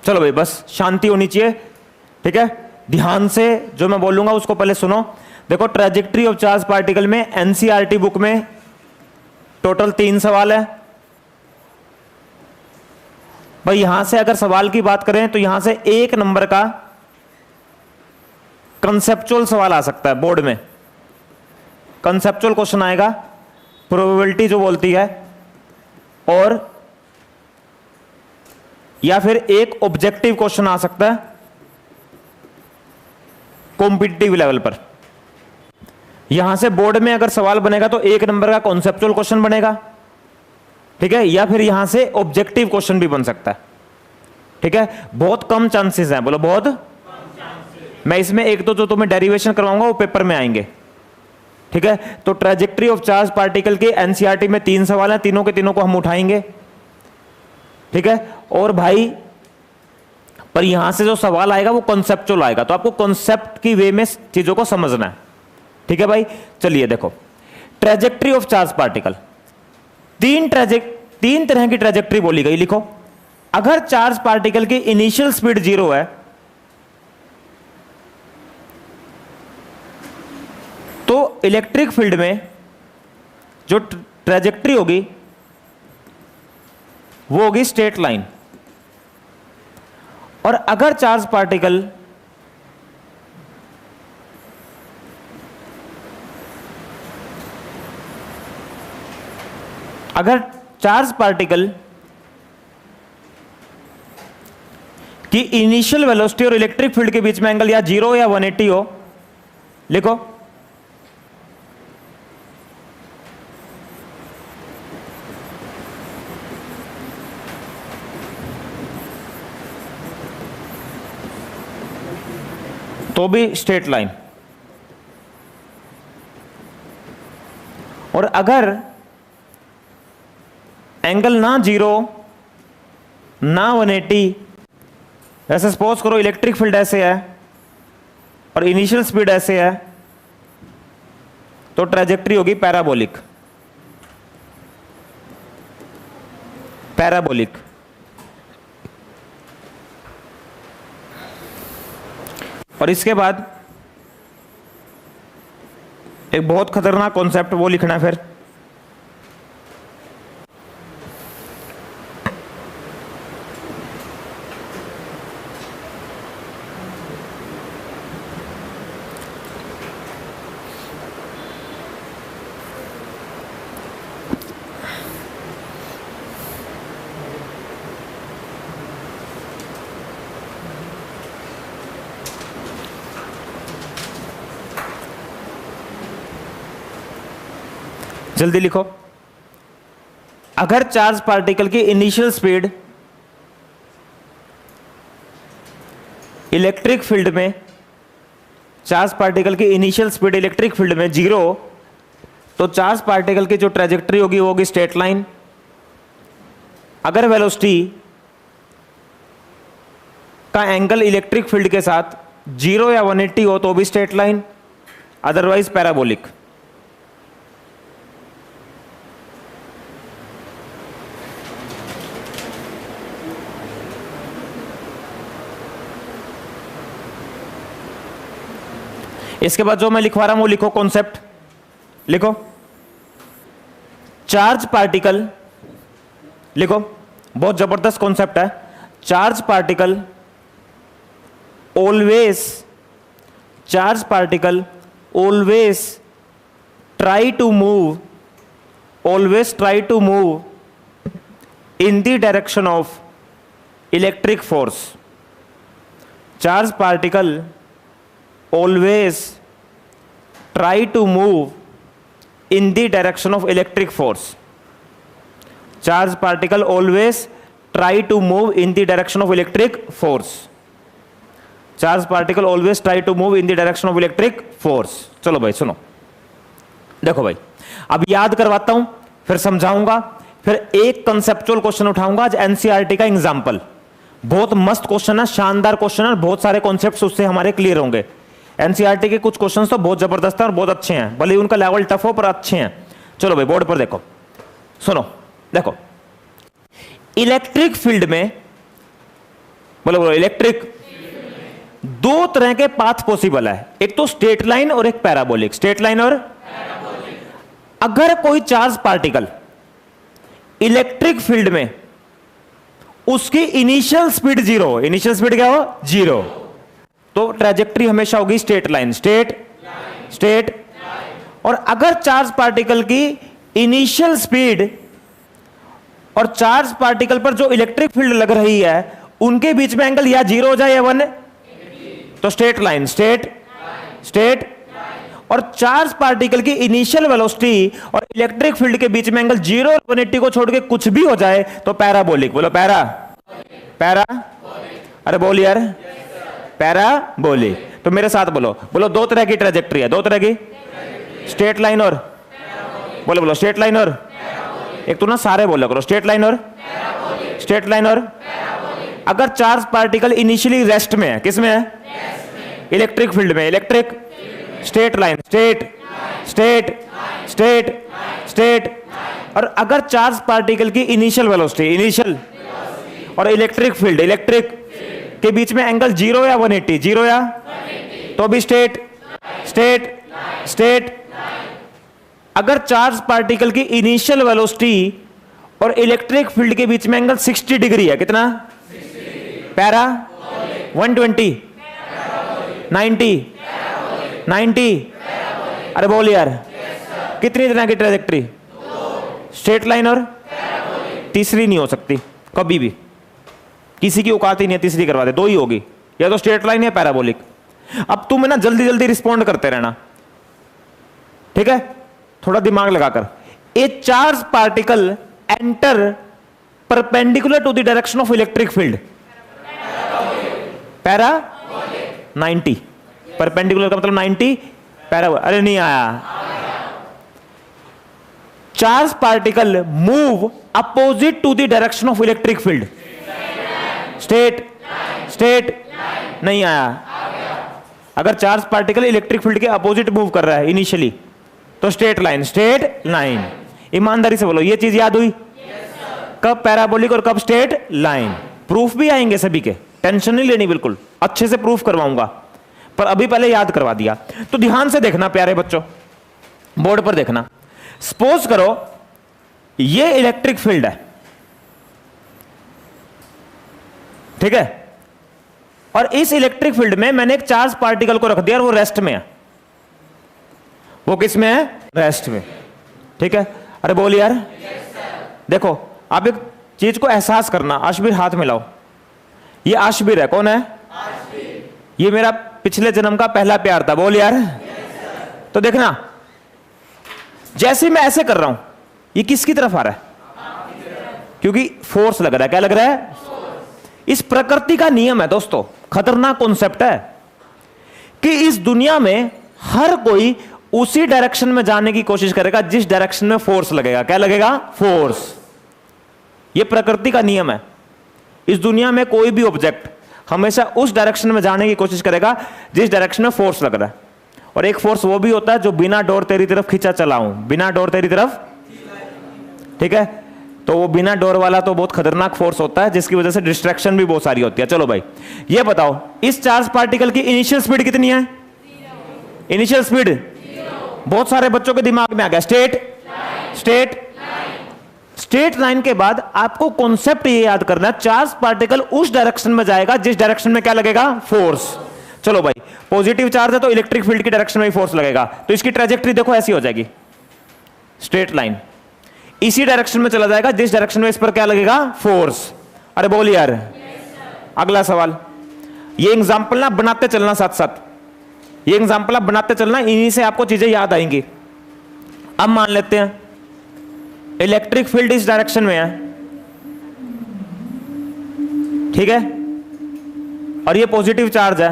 Speaker 1: चलो भाई, बस शांति होनी चाहिए, ठीक है। ध्यान से जो मैं बोलूंगा उसको पहले सुनो। देखो, ट्रेजेक्ट्री ऑफ चार्ज पार्टिकल में एनसीईआरटी बुक में टोटल 3 सवाल है भाई। यहां से अगर सवाल की बात करें तो यहां से 1 नंबर का कंसेप्चुअल सवाल आ सकता है बोर्ड में। कंसेप्चुअल क्वेश्चन आएगा, प्रोबेबिलिटी जो बोलती है, और या फिर एक ऑब्जेक्टिव क्वेश्चन आ सकता है कॉम्पिटिटिव लेवल पर। यहां से बोर्ड में अगर सवाल बनेगा तो 1 नंबर का कॉन्सेप्चुअल क्वेश्चन बनेगा, ठीक है, या फिर यहां से ऑब्जेक्टिव क्वेश्चन भी बन सकता है, ठीक है। बहुत कम चांसेस हैं, बोलो बहुत। मैं इसमें 1-2 जो तुम्हें डेरिवेशन करवाऊंगा वो पेपर में आएंगे, ठीक है। तो ट्रेजेक्ट्री ऑफ चार्ज पार्टिकल के एनसीईआरटी में 3 सवाल हैं, तीनों के तीनों को हम उठाएंगे, ठीक है। और भाई पर यहां से जो सवाल आएगा वो कॉन्सेप्चुअल आएगा, तो आपको कॉन्सेप्ट की वे में चीजों को समझना है, ठीक है भाई। चलिए देखो, ट्रेजेक्ट्री ऑफ चार्ज पार्टिकल, 3 तरह की ट्रेजेक्ट्री बोली गई। लिखो, अगर चार्ज पार्टिकल की इनिशियल स्पीड 0 है तो इलेक्ट्रिक फील्ड में जो ट्रेजेक्ट्री होगी वो होगी स्ट्रेट लाइन। और अगर चार्ज पार्टिकल की इनिशियल वेलोसिटी और इलेक्ट्रिक फील्ड के बीच में एंगल या 0 या 180 हो, लिखो, तो भी स्ट्रेट लाइन। और अगर एंगल ना 0 ना 180, ऐसे सपोज करो इलेक्ट्रिक फील्ड ऐसे है और इनिशियल स्पीड ऐसे है, तो ट्रेजेक्ट्री होगी पैराबोलिक। पैराबोलिक। और इसके बाद एक बहुत खतरनाक कॉन्सेप्ट वो लिखना है फिर, जल्दी लिखो। अगर चार्ज पार्टिकल की इनिशियल स्पीड इलेक्ट्रिक फील्ड में, चार्ज पार्टिकल की इनिशियल स्पीड इलेक्ट्रिक फील्ड में 0, तो चार्ज पार्टिकल की जो ट्रेजेक्ट्री होगी वो होगी स्ट्रेट लाइन। अगर वेलोसिटी का एंगल इलेक्ट्रिक फील्ड के साथ 0 या 180 हो तो भी स्ट्रेट लाइन, अदरवाइज पैराबोलिक। इसके बाद जो मैं लिखवा रहा हूं वो लिखो कॉन्सेप्ट, लिखो, चार्ज पार्टिकल, लिखो, बहुत जबरदस्त कॉन्सेप्ट है। Charge particle always try to move in the direction of electric force. Charge particle always try to move in the direction of electric force. Charge particle always try to move in the direction of electric force. Charge particle always try to move in the direction of electric force. चलो भाई सुनो, देखो भाई, अब याद करवाता हूं, फिर समझाऊंगा, फिर एक कंसेप्चुअल क्वेश्चन उठाऊंगा आज एनसीईआरटी का एग्जांपल। बहुत मस्त क्वेश्चन है, शानदार क्वेश्चन है, बहुत सारे कॉन्सेप्ट्स उससे हमारे क्लियर होंगे। एनसीईआरटी के कुछ क्वेश्चंस तो बहुत जबरदस्त हैं और बहुत अच्छे हैं, भले ही उनका लेवल टफ हो पर अच्छे हैं। चलो भाई बोर्ड पर देखो, सुनो, देखो, इलेक्ट्रिक फील्ड में, बोलो इलेक्ट्रिक, दो तरह के पाथ पॉसिबल है, एक तो स्ट्रेट लाइन और एक पैराबोलिक। स्ट्रेट लाइन और अगर कोई चार्ज पार्टिकल इलेक्ट्रिक फील्ड में, उसकी initial speed zero, initial speed क्या हो, जीरो, तो ट्रैजेक्टरी हमेशा होगी स्ट्रेट लाइन, स्ट्रेट। और अगर चार्ज पार्टिकल की इनिशियल स्पीड और चार्ज पार्टिकल पर जो इलेक्ट्रिक फील्ड लग रही है उनके बीच में एंगल या जीरो हो जाए या 1, तो स्ट्रेट लाइन, स्ट्रेट। और चार्ज पार्टिकल की इनिशियल वेलोसिटी और इलेक्ट्रिक फील्ड के बीच में एंगल 0 और 180 को छोड़ के कुछ भी हो जाए तो पैराबोलिक। बोलो पैरा, अरे बोल यार, पैराबोलिक। तो मेरे साथ बोलो, दो तरह की ट्रैजेक्टरी है, दो तरह की, स्ट्रेट लाइन और, बोलो स्ट्रेट लाइन और, एक तो ना सारे बोला करो, स्ट्रेट लाइन और, अगर चार्ज पार्टिकल इनिशियली रेस्ट में है, किस में है, इलेक्ट्रिक फील्ड में, इलेक्ट्रिक, स्ट्रेट लाइन, स्ट्रेट। और अगर चार्ज पार्टिकल की इनिशियल वेलोसिटी, इनिशियल और इलेक्ट्रिक फील्ड, इलेक्ट्रिक के बीच में एंगल 0 या 180, 0 या, तो भी स्ट्रेट। अगर चार्ज पार्टिकल की इनिशियल वेलोसिटी और इलेक्ट्रिक फील्ड के बीच में एंगल 60 डिग्री है, कितना, पैरा, 120, 90, अरे बोल यार, कितनी तरह की ट्रैजेक्टरी, स्ट्रेट लाइन और, तीसरी नहीं हो सकती कभी भी, किसी की औकात ही नहीं है तीसरी करवा दे, दो ही होगी, या तो स्ट्रेट लाइन या पैराबोलिक। अब तुम ना जल्दी रिस्पॉन्ड करते रहना, ठीक है, थोड़ा दिमाग लगाकर। A charge particle enter perpendicular to the direction of electric field, para 90, perpendicular का मतलब 90, पैरा, अरे नहीं आया। Charge particle move opposite to the direction of electric field, straight, नहीं आया। अगर चार्ज पार्टिकल इलेक्ट्रिक फील्ड के अपोजिट मूव कर रहा है इनिशियली, तो स्ट्रेट लाइन। ईमानदारी से बोलो, ये चीज याद हुई, कब पैराबोलिक और कब स्ट्रेट लाइन। प्रूफ भी आएंगे सभी के, टेंशन नहीं लेनी, बिल्कुल अच्छे से प्रूफ करवाऊंगा, पर अभी पहले याद करवा दिया। तो ध्यान से देखना प्यारे बच्चों, बोर्ड पर देखना। सपोज करो ये इलेक्ट्रिक फील्ड है, ठीक है, और इस इलेक्ट्रिक फील्ड में मैंने एक चार्ज पार्टिकल को रख दिया और वो रेस्ट में है। वो किस में है, रेस्ट में, ठीक है। अरे बोल यार, देखो आप एक चीज को एहसास करना, आशबीर हाथ में लाओ, ये आशबीर है, कौन है, ये मेरा पिछले जन्म का पहला प्यार था, बोल यार। तो देखना, जैसे मैं ऐसे कर रहा हूं, ये किसकी तरफ आ रहा है, क्योंकि फोर्स लग रहा है, क्या लग रहा है, इस प्रकृति का नियम है दोस्तों, खतरनाक कॉन्सेप्ट है कि इस दुनिया में हर कोई उसी डायरेक्शन में जाने की कोशिश करेगा जिस डायरेक्शन में फोर्स लगेगा। क्या लगेगा, फोर्स। यह प्रकृति का नियम है। इस दुनिया में कोई भी ऑब्जेक्ट हमेशा उस डायरेक्शन में जाने की कोशिश करेगा जिस डायरेक्शन में फोर्स लग रहा है। और एक फोर्स वो भी होता है जो बिना डोर तेरी तरफ खींचा चलाऊं, बिना डोर तेरी तरफ, ठीक है। तो वो बिना डोर वाला तो बहुत खतरनाक फोर्स होता है, जिसकी वजह से डिस्ट्रैक्शन भी बहुत सारी होती है। चलो भाई, ये बताओ इस चार्ज पार्टिकल की इनिशियल स्पीड कितनी है, इनिशियल स्पीड बहुत सारे बच्चों के दिमाग में आ गया स्ट्रेट लाइन के बाद आपको कॉन्सेप्ट ये याद करना है, चार्ज पार्टिकल उस डायरेक्शन में जाएगा जिस डायरेक्शन में क्या लगेगा, फोर्स। चलो भाई, पॉजिटिव चार्ज है तो इलेक्ट्रिक फील्ड की डायरेक्शन में ही फोर्स लगेगा, तो इसकी ट्रेजेक्टरी देखो ऐसी हो जाएगी, स्ट्रेट लाइन इसी डायरेक्शन में चला जाएगा जिस डायरेक्शन में इस पर क्या लगेगा, फोर्स। अरे बोल यार। अगला सवाल, ये एग्जांपल ना बनाते चलना साथ साथ, ये एग्जांपल आप बनाते चलना, इन्हीं से आपको चीजें याद आएंगी। अब मान लेते हैं इलेक्ट्रिक फील्ड इस डायरेक्शन में है, ठीक है, और ये पॉजिटिव चार्ज है,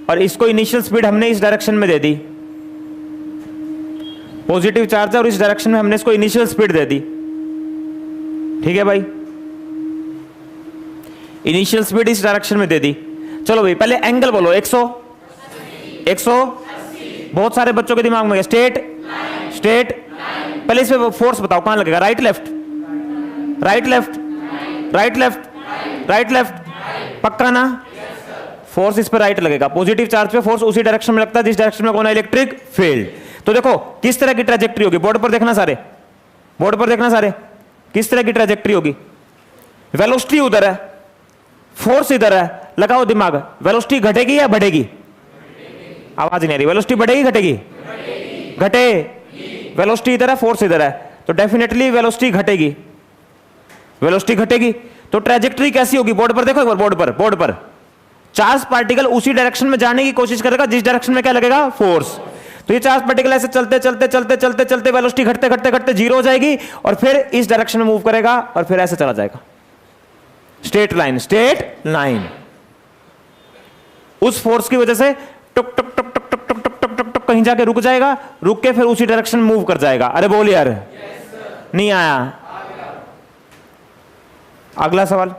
Speaker 1: और इसको इनिशियल स्पीड हमने इस डायरेक्शन में दे दी, पॉजिटिव चार्ज है और इस डायरेक्शन में हमने इसको इनिशियल स्पीड दे दी, ठीक है भाई, इनिशियल स्पीड इस डायरेक्शन में दे दी। चलो भाई पहले एंगल बोलो, 100 बहुत सारे बच्चों के दिमाग में स्ट्रेट, पहले इसमें फोर्स बताओ कहां लगेगा, राइट लेफ्ट, पक्का ना, फोर्स इस पर राइट लगेगा, पॉजिटिव चार्ज पे फोर्स उसी डायरेक्शन में लगता है जिस डायरेक्शन में कौन है, इलेक्ट्रिक फील्ड। तो देखो किस तरह की ट्रेजेक्टरी होगी, बोर्ड पर देखना सारे, किस तरह की ट्रेजेक्टरी होगी, वेलोसिटी उधर है, फोर्स इधर है, लगाओ दिमाग, वेलोसिटी घटेगी या बढ़ेगी, आवाज नहीं आ रही, वेलोसिटी बढ़ेगी घटेगी, वेलोसिटी इधर है, फोर्स इधर है, तो डेफिनेटली वेलोसिटी घटेगी। तो ट्रेजेक्टरी कैसी होगी, बोर्ड पर देखो एक बार, बोर्ड पर चार्ज पार्टिकल उसी डायरेक्शन में जाने की कोशिश करेगा जिस डायरेक्शन में क्या लगेगा, फोर्स। तो ये चार्ज पार्टिकल ऐसे चलते वेलोसिटी घटते जीरो हो जाएगी, और फिर इस डायरेक्शन में मूव करेगा और फिर ऐसे चला जाएगा, स्ट्रेट लाइन। उस फोर्स की वजह से टुक टुक टुक टुक टुक टुक टुक टुक टुक टुक कहीं जाके रुक जाएगा, रुक के फिर उसी डायरेक्शन में मूव कर जाएगा। अरे बोल यार, नहीं आया। अगला सवाल,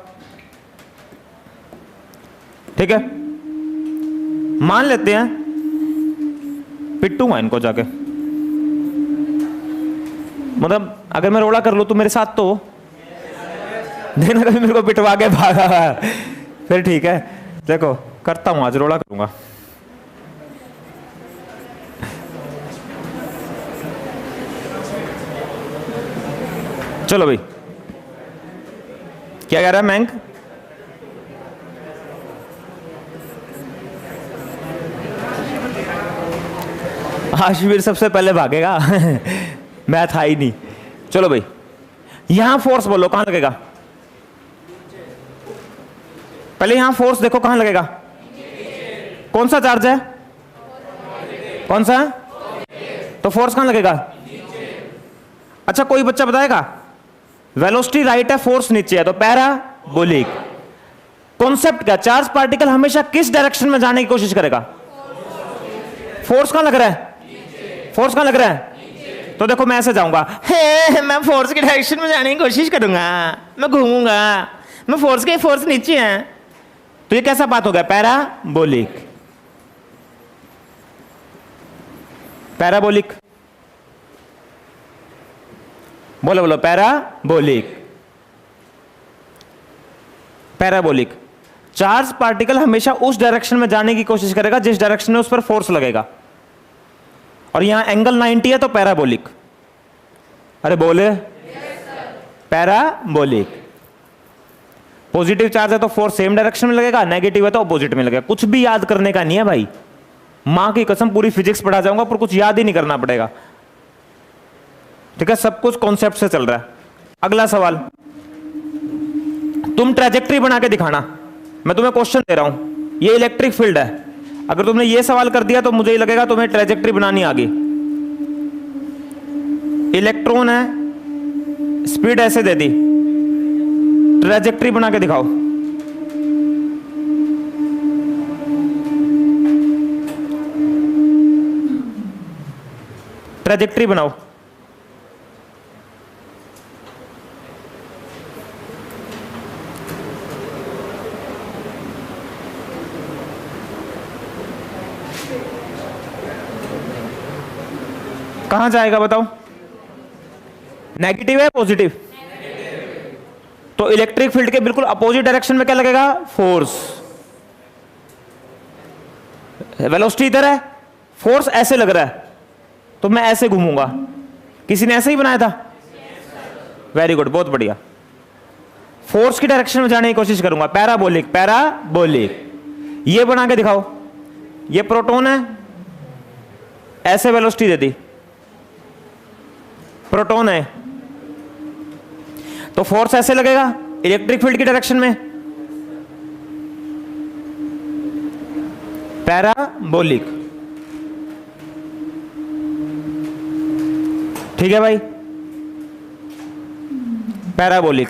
Speaker 1: ठीक है, मान लेते हैं पिट्टू मैं इनको जाके, मतलब अगर मैं रोड़ा कर लूं तो मेरे साथ तो देखना कभी मेरे को पिटवा के भागा, फिर ठीक है, देखो करता हूं, आज रोड़ा करूंगा। चलो भाई, क्या कह रहा है मैंक, शिविर सबसे पहले भागेगा मैं था ही नहीं। चलो भाई, यहां फोर्स बोलो कहां लगेगा, पहले यहां फोर्स देखो कहां लगेगा, कौन सा चार्ज है, कौन सा, तो फोर्स कहां लगेगा, अच्छा कोई बच्चा बताएगा, वेलोसिटी राइट है, फोर्स नीचे है, तो पैराबोलिक। कॉन्सेप्ट क्या, चार्ज पार्टिकल हमेशा किस डायरेक्शन में जाने की कोशिश करेगा, फोर्स कहां लग रहा है, तो देखो मैं ऐसे जाऊंगा, मैं फोर्स की डायरेक्शन में जाने की कोशिश करूंगा, मैं घूमूंगा, मैं फोर्स नीचे है, तो ये कैसा बात हो गया, पैराबोलिक। बोलो पैराबोलिक। चार्ज पार्टिकल हमेशा उस डायरेक्शन में जाने की कोशिश करेगा जिस डायरेक्शन में उस पर फोर्स लगेगा, और यहां एंगल 90 है तो पैराबोलिक। अरे बोले, पैराबोलिक। पॉजिटिव चार्ज है तो फोर्स सेम डायरेक्शन में लगेगा, नेगेटिव है तो अपोजिट में लगेगा। कुछ भी याद करने का नहीं है भाई, मां की कसम पूरी फिजिक्स पढ़ा जाऊंगा पर कुछ याद ही नहीं करना पड़ेगा, ठीक है, सब कुछ कॉन्सेप्ट से चल रहा है। अगला सवाल, तुम ट्रेजेक्टरी बना के दिखाना, मैं तुम्हें क्वेश्चन दे रहा हूं, ये इलेक्ट्रिक फील्ड है, अगर तुमने ये सवाल कर दिया तो मुझे ही लगेगा तुम्हें ट्रेजेक्टरी बनानी आ गई। इलेक्ट्रॉन है, स्पीड ऐसे दे दी, ट्रेजेक्टरी बना के दिखाओ। ट्रेजेक्टरी बनाओ। कहां जाएगा बताओ, नेगेटिव है पॉजिटिव, तो इलेक्ट्रिक फील्ड के बिल्कुल अपोजिट डायरेक्शन में क्या लगेगा, फोर्स। वेलोसिटी इधर है, फोर्स ऐसे लग रहा है, तो मैं ऐसे घूमूंगा। किसी ने ऐसे ही बनाया था? वेरी गुड, बहुत बढ़िया। फोर्स की डायरेक्शन में जाने की कोशिश करूंगा, पैराबोलिक, पैराबोलिक। ये बना के दिखाओ। ये प्रोटॉन है, ऐसे वेलोसिटी दे दी, प्रोटॉन है, तो फोर्स ऐसे लगेगा इलेक्ट्रिक फील्ड की डायरेक्शन में, पैराबोलिक। ठीक है भाई, पैराबोलिक।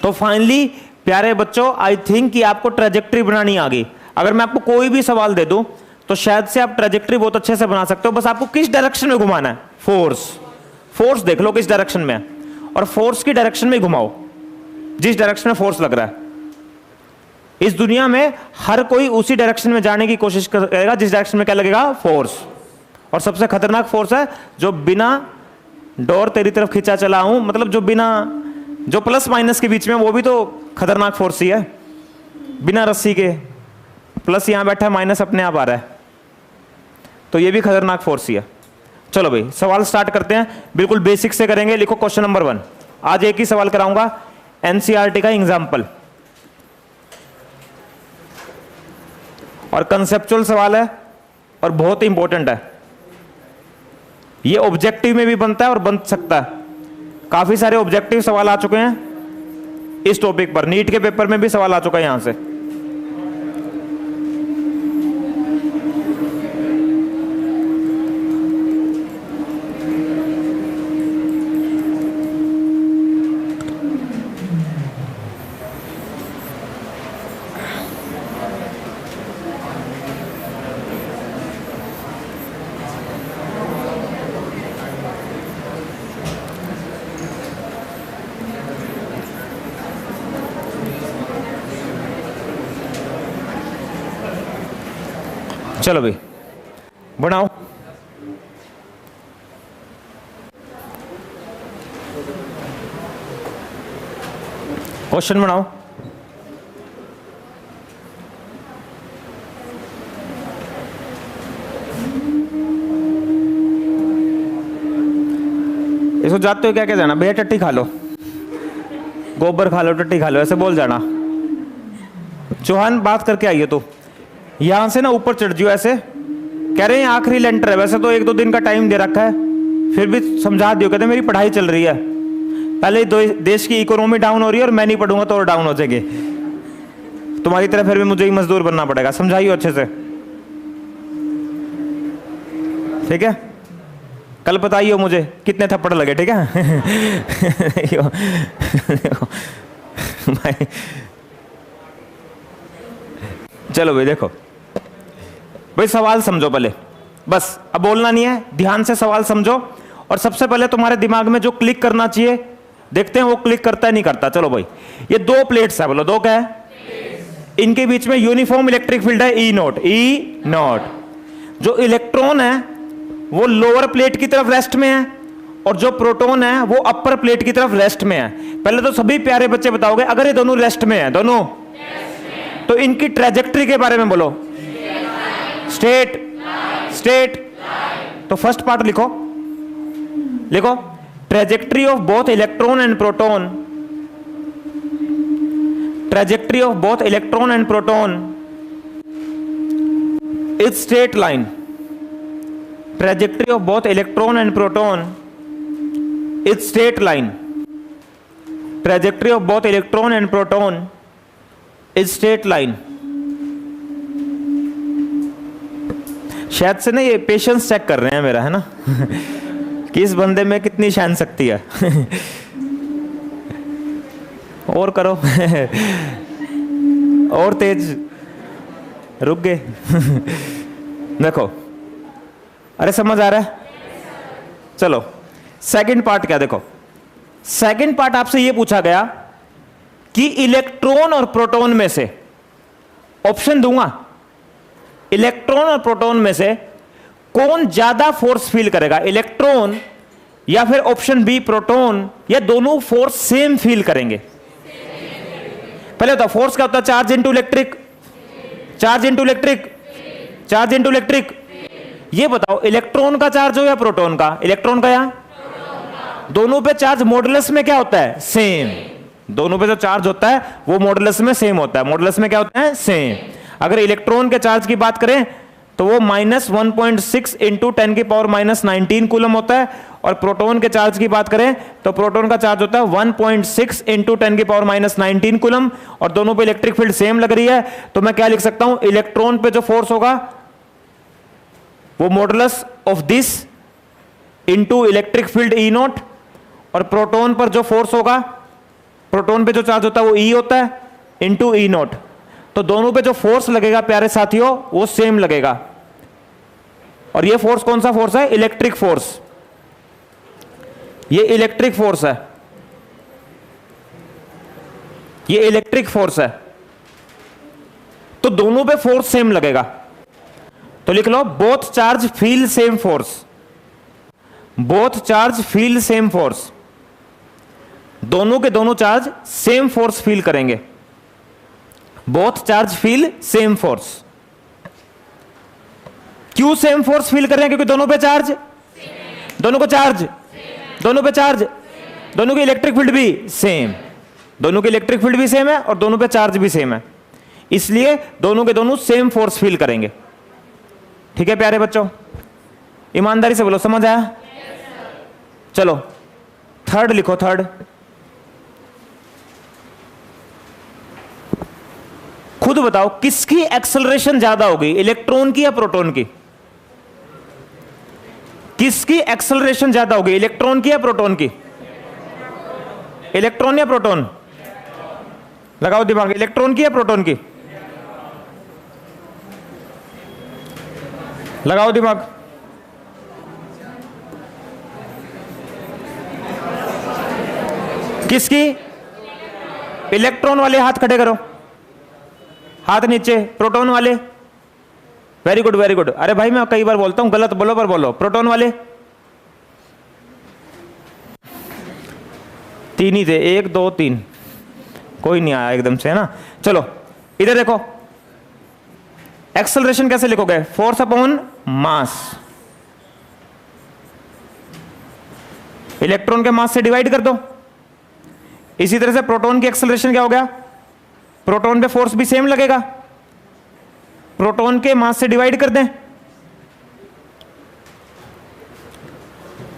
Speaker 1: तो फाइनली प्यारे बच्चों, आई थिंक कि आपको ट्रेजेक्ट्री बनानी आ गई। अगर मैं आपको कोई भी सवाल दे दूं तो शायद से आप ट्रेजेक्ट्री बहुत अच्छे से बना सकते हो। बस आपको किस डायरेक्शन में घुमाना है, फोर्स देख लो किस डायरेक्शन में है, और फोर्स की डायरेक्शन में घुमाओ जिस डायरेक्शन में फोर्स लग रहा है। इस दुनिया में हर कोई उसी डायरेक्शन में जाने की कोशिश करेगा जिस डायरेक्शन में क्या लगेगा, फोर्स। और सबसे खतरनाक फोर्स है जो बिना डोर तेरी तरफ खींचा चला हूं, मतलब जो प्लस माइनस के बीच में, वो भी तो खतरनाक फोर्स ही है। बिना रस्सी के प्लस यहां बैठा है, माइनस अपने आप आ रहा है, तो ये भी खतरनाक फोर्स ही है। चलो भाई सवाल स्टार्ट करते हैं, बिल्कुल बेसिक से करेंगे। लिखो क्वेश्चन नंबर 1। आज एक ही सवाल कराऊंगा, एनसीईआरटी का एग्जाम्पल, और कंसेप्चुअल सवाल है और बहुत इंपॉर्टेंट है। ये ऑब्जेक्टिव में भी बनता है और बन सकता है। काफी सारे ऑब्जेक्टिव सवाल आ चुके हैं इस टॉपिक पर, नीट के पेपर में भी सवाल आ चुका है यहां से। चलो भाई बनाओ। क्वेश्चन बनाओ। इसको जाते हो क्या क्या जाना, भैया टट्टी खा लो, गोबर खा लो, टट्टी खा लो, ऐसे बोल जाना। चौहान बात करके आइए, तो यहां से ना ऊपर चढ़ जियो ऐसे। कह रहे हैं आखिरी लेंटर है, वैसे तो 1-2 दिन का टाइम दे रखा है, फिर भी समझा दियो। कहते मेरी पढ़ाई चल रही है, पहले देश की इकोनॉमी डाउन हो रही है और मैं नहीं पढ़ूंगा तो और डाउन हो जाएगी तुम्हारी तरह, फिर भी मुझे ही मजदूर बनना पड़ेगा। समझाइए अच्छे से, ठीक है? कल बताइए मुझे कितने थप्पड़ लगे, ठीक है? चलो भाई देखो भाई, सवाल समझो पहले, बस अब बोलना नहीं है, ध्यान से सवाल समझो। और सबसे पहले तुम्हारे दिमाग में जो क्लिक करना चाहिए, देखते हैं वो क्लिक करता है नहीं करता। चलो भाई, ये 2 प्लेट्स है, बोलो 2 क्या है? इनके बीच में यूनिफॉर्म इलेक्ट्रिक फील्ड है ई नॉट। जो इलेक्ट्रॉन है वो लोअर प्लेट की तरफ रेस्ट में है, और जो प्रोटॉन है वो अपर प्लेट की तरफ रेस्ट में है। पहले तो सभी प्यारे बच्चे बताओगे, अगर ये दोनों रेस्ट में है, दोनों, तो इनकी ट्रेजेक्ट्री के बारे में बोलो। स्टेट। तो फर्स्ट पार्ट लिखो trajectory of both electron and proton. Trajectory of both electron and proton is straight line. Trajectory of both electron and proton is straight line. Trajectory of both electron and proton is straight line. शायद से ना ये patience check कर रहे हैं मेरा, है ना? कि इस बंदे में कितनी सहन शक्ति है। और करो। और तेज, रुक गए। देखो, अरे समझ आ रहा है? चलो सेकंड पार्ट क्या, देखो सेकंड पार्ट आपसे ये पूछा गया कि इलेक्ट्रॉन और प्रोटॉन में से, ऑप्शन दूंगा, इलेक्ट्रॉन और प्रोटॉन में से कौन ज्यादा फोर्स फील करेगा, इलेक्ट्रॉन या फिर ऑप्शन बी प्रोटॉन, या दोनों फोर्स सेम फील करेंगे? पहले बताओ फोर्स क्या होता है? Charge into electric, charge into electric. ये बताओ इलेक्ट्रॉन का चार्ज हो या प्रोटॉन का? इलेक्ट्रॉन का या दोनों पे चार्ज मॉडुलस में क्या होता है? सेम। दोनों पे जो चार्ज होता है वो मॉडुलस में सेम होता है। मॉडुलस में क्या होता है? सेम। अगर इलेक्ट्रॉन के चार्ज की बात करें तो वो -1.6 इंटू 10⁻⁻19 कूलम होता है, और प्रोटॉन के चार्ज की बात करें तो प्रोटॉन का चार्ज होता है 1.6 इंटू 10⁻⁻19 कूलम, और दोनों पे इलेक्ट्रिक फील्ड सेम लग रही है। तो मैं क्या लिख सकता हूं? इलेक्ट्रॉन पे जो फोर्स होगा वो modulus of this into electric field E not, और प्रोटॉन पर जो फोर्स होगा, प्रोटॉन पे जो चार्ज होता है वो ई होता है इंटू ई नॉट। तो दोनों पे जो फोर्स लगेगा प्यारे साथियों वो सेम लगेगा। और ये फोर्स कौन सा फोर्स है? Electric force. ये इलेक्ट्रिक फोर्स है, ये इलेक्ट्रिक फोर्स है। तो दोनों पे फोर्स सेम लगेगा। तो लिख लो both charge feel same force. Both charge feel same force. दोनों के दोनों चार्ज सेम फोर्स फील करेंगे। Both charge feel same force. क्यों सेम फोर्स फील कर रहे हैं? क्योंकि दोनों पे चार्ज, दोनों को चार्ज, दोनों पे चार्ज, दोनों की इलेक्ट्रिक फील्ड भी सेम। दोनों की इलेक्ट्रिक फील्ड भी सेम है और दोनों पे चार्ज भी सेम है, इसलिए दोनों के दोनों सेम फोर्स फील करेंगे। ठीक है प्यारे बच्चों, ईमानदारी से बोलो, समझ आया? चलो थर्ड लिखो। थर्ड, खुद बताओ किसकी एक्सेलरेशन ज्यादा होगी, इलेक्ट्रॉन की या प्रोटॉन की? किसकी एक्सेलरेशन ज्यादा होगी, इलेक्ट्रॉन की या प्रोटॉन की? इलेक्ट्रॉन या प्रोटॉन? लगाओ दिमाग, इलेक्ट्रॉन की या प्रोटॉन की? लगाओ दिमाग। किसकी? इलेक्ट्रॉन वाले हाथ खड़े करो, हाथ नीचे। प्रोटॉन वाले? Very good very good. अरे भाई मैं कई बार बोलता हूं गलत बोलो पर बोलो। प्रोटॉन वाले? तीन ही थे, 1 2 3, कोई नहीं आया एकदम से, है ना। चलो इधर देखो, एक्सेलरेशन कैसे लिखोगे? Force upon mass. इलेक्ट्रॉन के मास से डिवाइड कर दो। इसी तरह से प्रोटॉन की एक्सेलरेशन क्या हो गया? प्रोटॉन पे फोर्स भी सेम लगेगा, प्रोटॉन के मास से डिवाइड कर दें।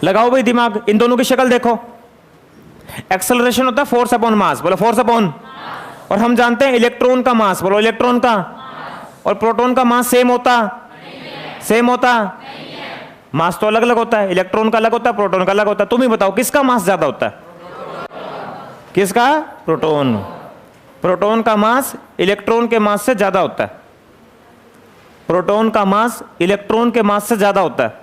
Speaker 1: लगाओ भाई दिमाग, इन दोनों की शक्ल देखो। एक्सेलरेशन होता है फोर्स अपॉन मास, बोलो फोर्स अपॉन। और हम जानते हैं इलेक्ट्रॉन का मास, बोलो इलेक्ट्रॉन का। और प्रोटॉन का मास सेम होता? सेम होता? मास तो अलग अलग होता है, इलेक्ट्रॉन का अलग होता है, प्रोटॉन का अलग होता है। तुम ही बताओ किसका मास ज्यादा होता है? किसका? प्रोटॉन। प्रोटॉन का मास इलेक्ट्रॉन के मास से ज्यादा होता है। प्रोटॉन का मास इलेक्ट्रॉन के मास से ज्यादा होता है,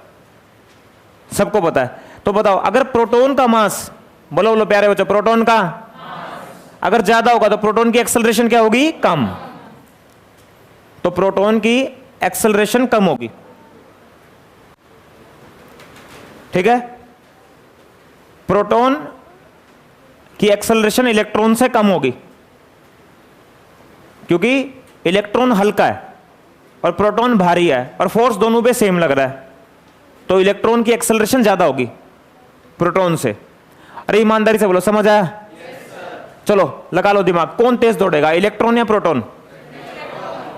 Speaker 1: सबको पता है। तो बताओ अगर प्रोटॉन का मास, बोलो बोलो प्यारे बच्चों, प्रोटॉन का अगर ज्यादा होगा तो प्रोटॉन की एक्सेलरेशन क्या होगी? कम। तो प्रोटॉन की एक्सेलरेशन कम होगी, ठीक है। प्रोटॉन की एक्सेलरेशन इलेक्ट्रॉन से कम होगी, क्योंकि इलेक्ट्रॉन हल्का है और प्रोटॉन भारी है और फोर्स दोनों पे सेम लग रहा है, तो इलेक्ट्रॉन की एक्सेलरेशन ज्यादा होगी प्रोटॉन से। अरे ईमानदारी से बोलो, समझ आया? चलो लगा लो दिमाग, कौन तेज दौड़ेगा, इलेक्ट्रॉन या प्रोटॉन?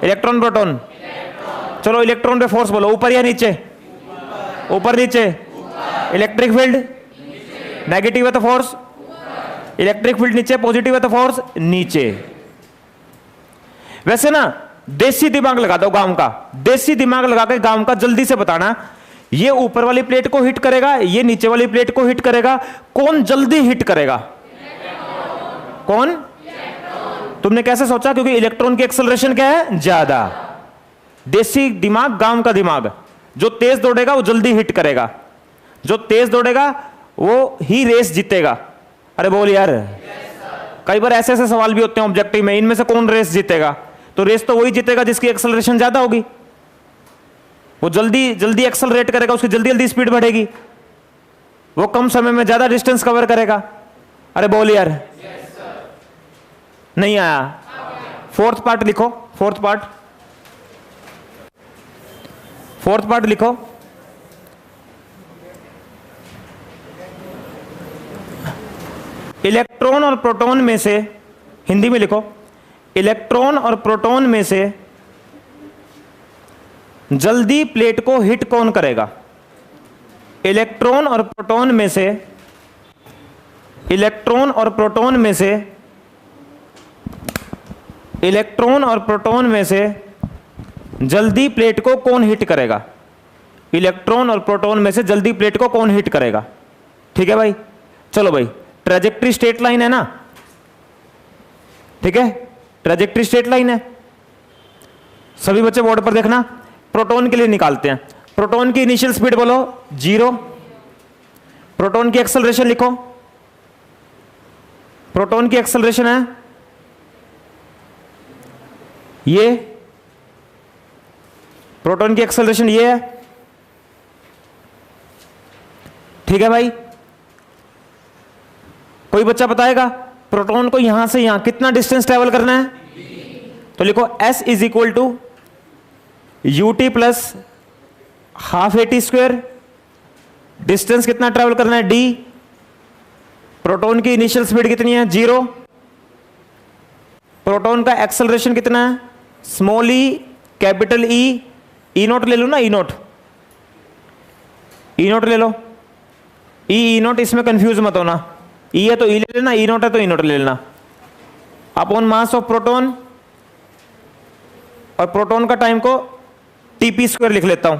Speaker 1: Electron proton? चलो इलेक्ट्रॉन पे फोर्स बोलो, ऊपर या नीचे? ऊपर नीचे? इलेक्ट्रिक फील्ड नेगेटिव है तो फोर्स? इलेक्ट्रिक फील्ड नीचे, पॉजिटिव है तो फोर्स नीचे। वैसे ना देसी दिमाग लगा दो गांव का, देसी दिमाग लगा के गांव का जल्दी से बताना, ये ऊपर वाली प्लेट को हिट करेगा, ये नीचे वाली प्लेट को हिट करेगा, कौन जल्दी हिट करेगा? कौन? तुमने कैसे सोचा? क्योंकि इलेक्ट्रॉन की एक्सेलरेशन क्या है? ज्यादा। देसी दिमाग, गांव का दिमाग, जो तेज दौड़ेगा वो जल्दी हिट करेगा, जो तेज दौड़ेगा वो ही रेस जीतेगा। अरे बोल यार, कई बार ऐसे ऐसे सवाल भी होते हैं ऑब्जेक्टिव में, इनमें से कौन रेस जीतेगा? तो रेस तो वही जीतेगा जिसकी एक्सेलरेशन ज्यादा होगी, वो जल्दी जल्दी एक्सेलरेट करेगा, उसकी जल्दी जल्दी स्पीड बढ़ेगी, वो कम समय में ज्यादा डिस्टेंस कवर करेगा। अरे बोल यार, नहीं आया? फोर्थ पार्ट लिखो, फोर्थ पार्ट। फोर्थ पार्ट लिखो, इलेक्ट्रॉन और प्रोटॉन में से, हिंदी में लिखो, इलेक्ट्रॉन और प्रोटॉन में से जल्दी प्लेट को हिट कौन करेगा? इलेक्ट्रॉन और प्रोटॉन में से, इलेक्ट्रॉन और प्रोटॉन में से, इलेक्ट्रॉन और प्रोटॉन में से जल्दी प्लेट को कौन हिट करेगा? इलेक्ट्रॉन और प्रोटॉन में से जल्दी प्लेट को कौन हिट करेगा? ठीक है भाई, चलो भाई, ट्रेजेक्ट्री स्ट्रेट लाइन है ना, ठीक है, ट्रेजेक्ट्री स्ट्रेट लाइन है। सभी बच्चे बोर्ड पर देखना, प्रोटॉन के लिए निकालते हैं। प्रोटॉन की इनिशियल स्पीड बोलो 0, प्रोटॉन की एक्सेलरेशन लिखो, प्रोटॉन की एक्सेलरेशन है ये, प्रोटॉन की एक्सेलरेशन ये है, ठीक है भाई। कोई बच्चा बताएगा प्रोटॉन को यहां से यहां कितना डिस्टेंस ट्रेवल करना है? तो लिखो s is equal to ut plus half AT square. Distance कितना ट्रेवल करना है? d। प्रोटॉन की इनिशियल स्पीड कितनी है? 0। प्रोटॉन का एक्सेलरेशन कितना है? Small e capital E naught ले लो ना, E नोट, E नोट ले लो, E नोट, इसमें कंफ्यूज मत होना, E है तो E ले लेना, E नोट है तो E नोट ले लेना, अपॉन मास ऑफ प्रोटॉन, और प्रोटॉन का टाइम को TP स्क्वायर लिख लेता हूं,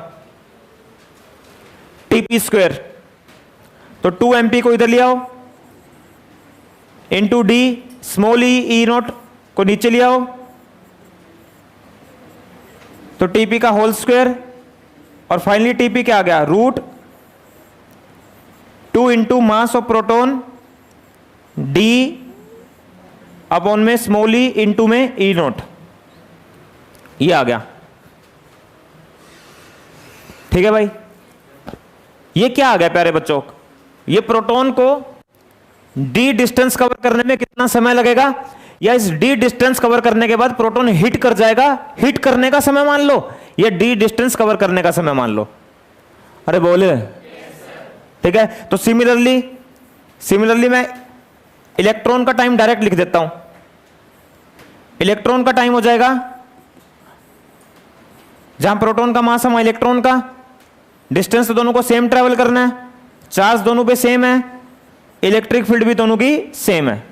Speaker 1: TP स्क्वायर, तो 2 MP को इधर ले आओ, into D, small E naught को नीचे ले आओ, तो TP का होल स्क्वायर, और फाइनली TP क्या आ गया? Root 2 into mass of proton D upon में स्मॉल E इंटू में E नोट, ये आ गया, ठीक है भाई। ये क्या आ गया प्यारे बच्चों? ये प्रोटॉन को D डिस्टेंस कवर करने में कितना समय लगेगा, या इस D डिस्टेंस कवर करने के बाद प्रोटॉन हिट कर जाएगा, हिट करने का समय मान लो, या D डिस्टेंस कवर करने का समय मान लो? अरे बोले, ठीक है। तो सिमिलरली मैं इलेक्ट्रॉन का टाइम डायरेक्ट लिख देता हूं। इलेक्ट्रॉन का टाइम हो जाएगा, जहां प्रोटॉन का मास है वहां इलेक्ट्रॉन का, डिस्टेंस तो दोनों को सेम ट्रेवल करना है, चार्ज दोनों पे सेम है, इलेक्ट्रिक फील्ड भी दोनों की सेम है,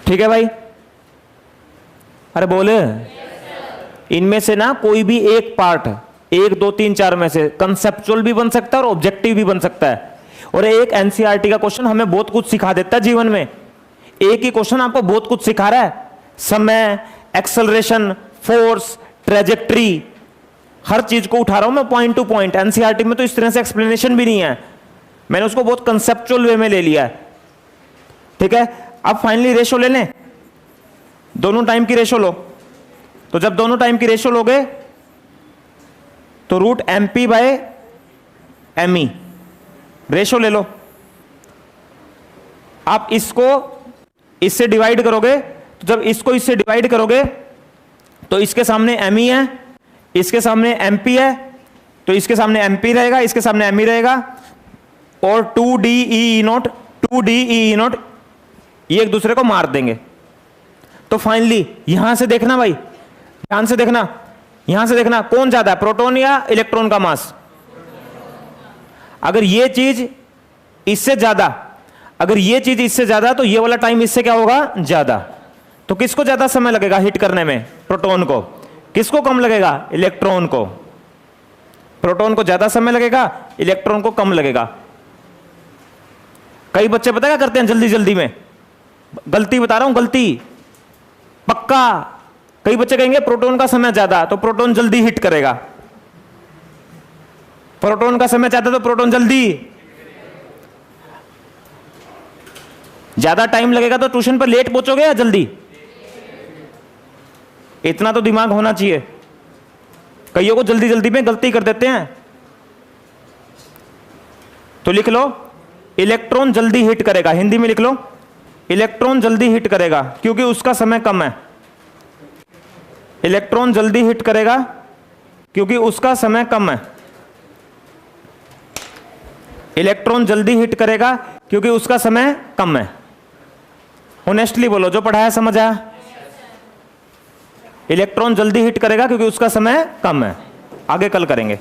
Speaker 1: ठीक है भाई। अरे बोले, इनमें से ना कोई भी एक पार्ट, 1 2 3 4 में से कंसेप्चुअल भी बन सकता है और ऑब्जेक्टिव भी बन सकता है। और एक एनसीईआरटी का क्वेश्चन हमें बहुत कुछ सिखा देता है जीवन में। एक ही क्वेश्चन आपको बहुत कुछ सिखा रहा है, समय, एक्सेलरेशन, फोर्स, ट्रेजेक्ट्री, हर चीज को उठा रहा हूं मैं पॉइंट टू पॉइंट। एनसीईआरटी में तो इस तरह से एक्सप्लेनेशन भी नहीं है, मैंने उसको बहुत कंसेप्चुअल वे में ले लिया है, ठीक है। अब फाइनली रेशो ले लें, दोनों टाइम की रेशो लो। तो जब दोनों टाइम की रेशो लोगे तो root MP by ME ratio ले लो। आप इसको इससे डिवाइड करोगे, तो जब इसको इससे डिवाइड करोगे तो इसके सामने ME है, इसके सामने MP है, तो इसके सामने MP रहेगा, इसके सामने ME रहेगा, और 2DE नोट 2DE नोट ये एक दूसरे को मार देंगे। तो फाइनली यहां से देखना भाई, ध्यान से देखना, यहां से देखना कौन ज्यादा है, प्रोटॉन या इलेक्ट्रॉन का मास। अगर ये चीज इससे ज्यादा, अगर ये चीज इससे ज्यादा, तो ये वाला टाइम इससे क्या होगा? ज्यादा। तो किसको ज्यादा समय लगेगा हिट करने में? प्रोटॉन को। किसको कम लगेगा? इलेक्ट्रॉन को। प्रोटॉन को ज्यादा समय लगेगा, इलेक्ट्रॉन को कम लगेगा। कई बच्चे पता क्या करते हैं जल्दी जल्दी में, गलती बता रहा हूं, गलती पक्का। कई बच्चे कहेंगे प्रोटॉन का समय ज्यादा तो प्रोटॉन जल्दी हिट करेगा, प्रोटॉन का समय ज्यादा तो प्रोटॉन जल्दी, ज्यादा टाइम लगेगा तो ट्यूशन पर लेट पहुंचोगे या जल्दी? इतना तो दिमाग होना चाहिए। कईयों को जल्दी जल्दी में गलती कर देते हैं। तो लिख लो इलेक्ट्रॉन जल्दी हिट करेगा, हिंदी में लिख लो इलेक्ट्रॉन जल्दी हिट करेगा क्योंकि उसका समय कम है। इलेक्ट्रॉन जल्दी हिट करेगा क्योंकि उसका समय कम है। इलेक्ट्रॉन जल्दी हिट करेगा क्योंकि उसका समय कम है। ऑनेस्टली बोलो, जो पढ़ाया समझ आया? इलेक्ट्रॉन जल्दी हिट करेगा क्योंकि उसका समय कम है। आगे कल करेंगे।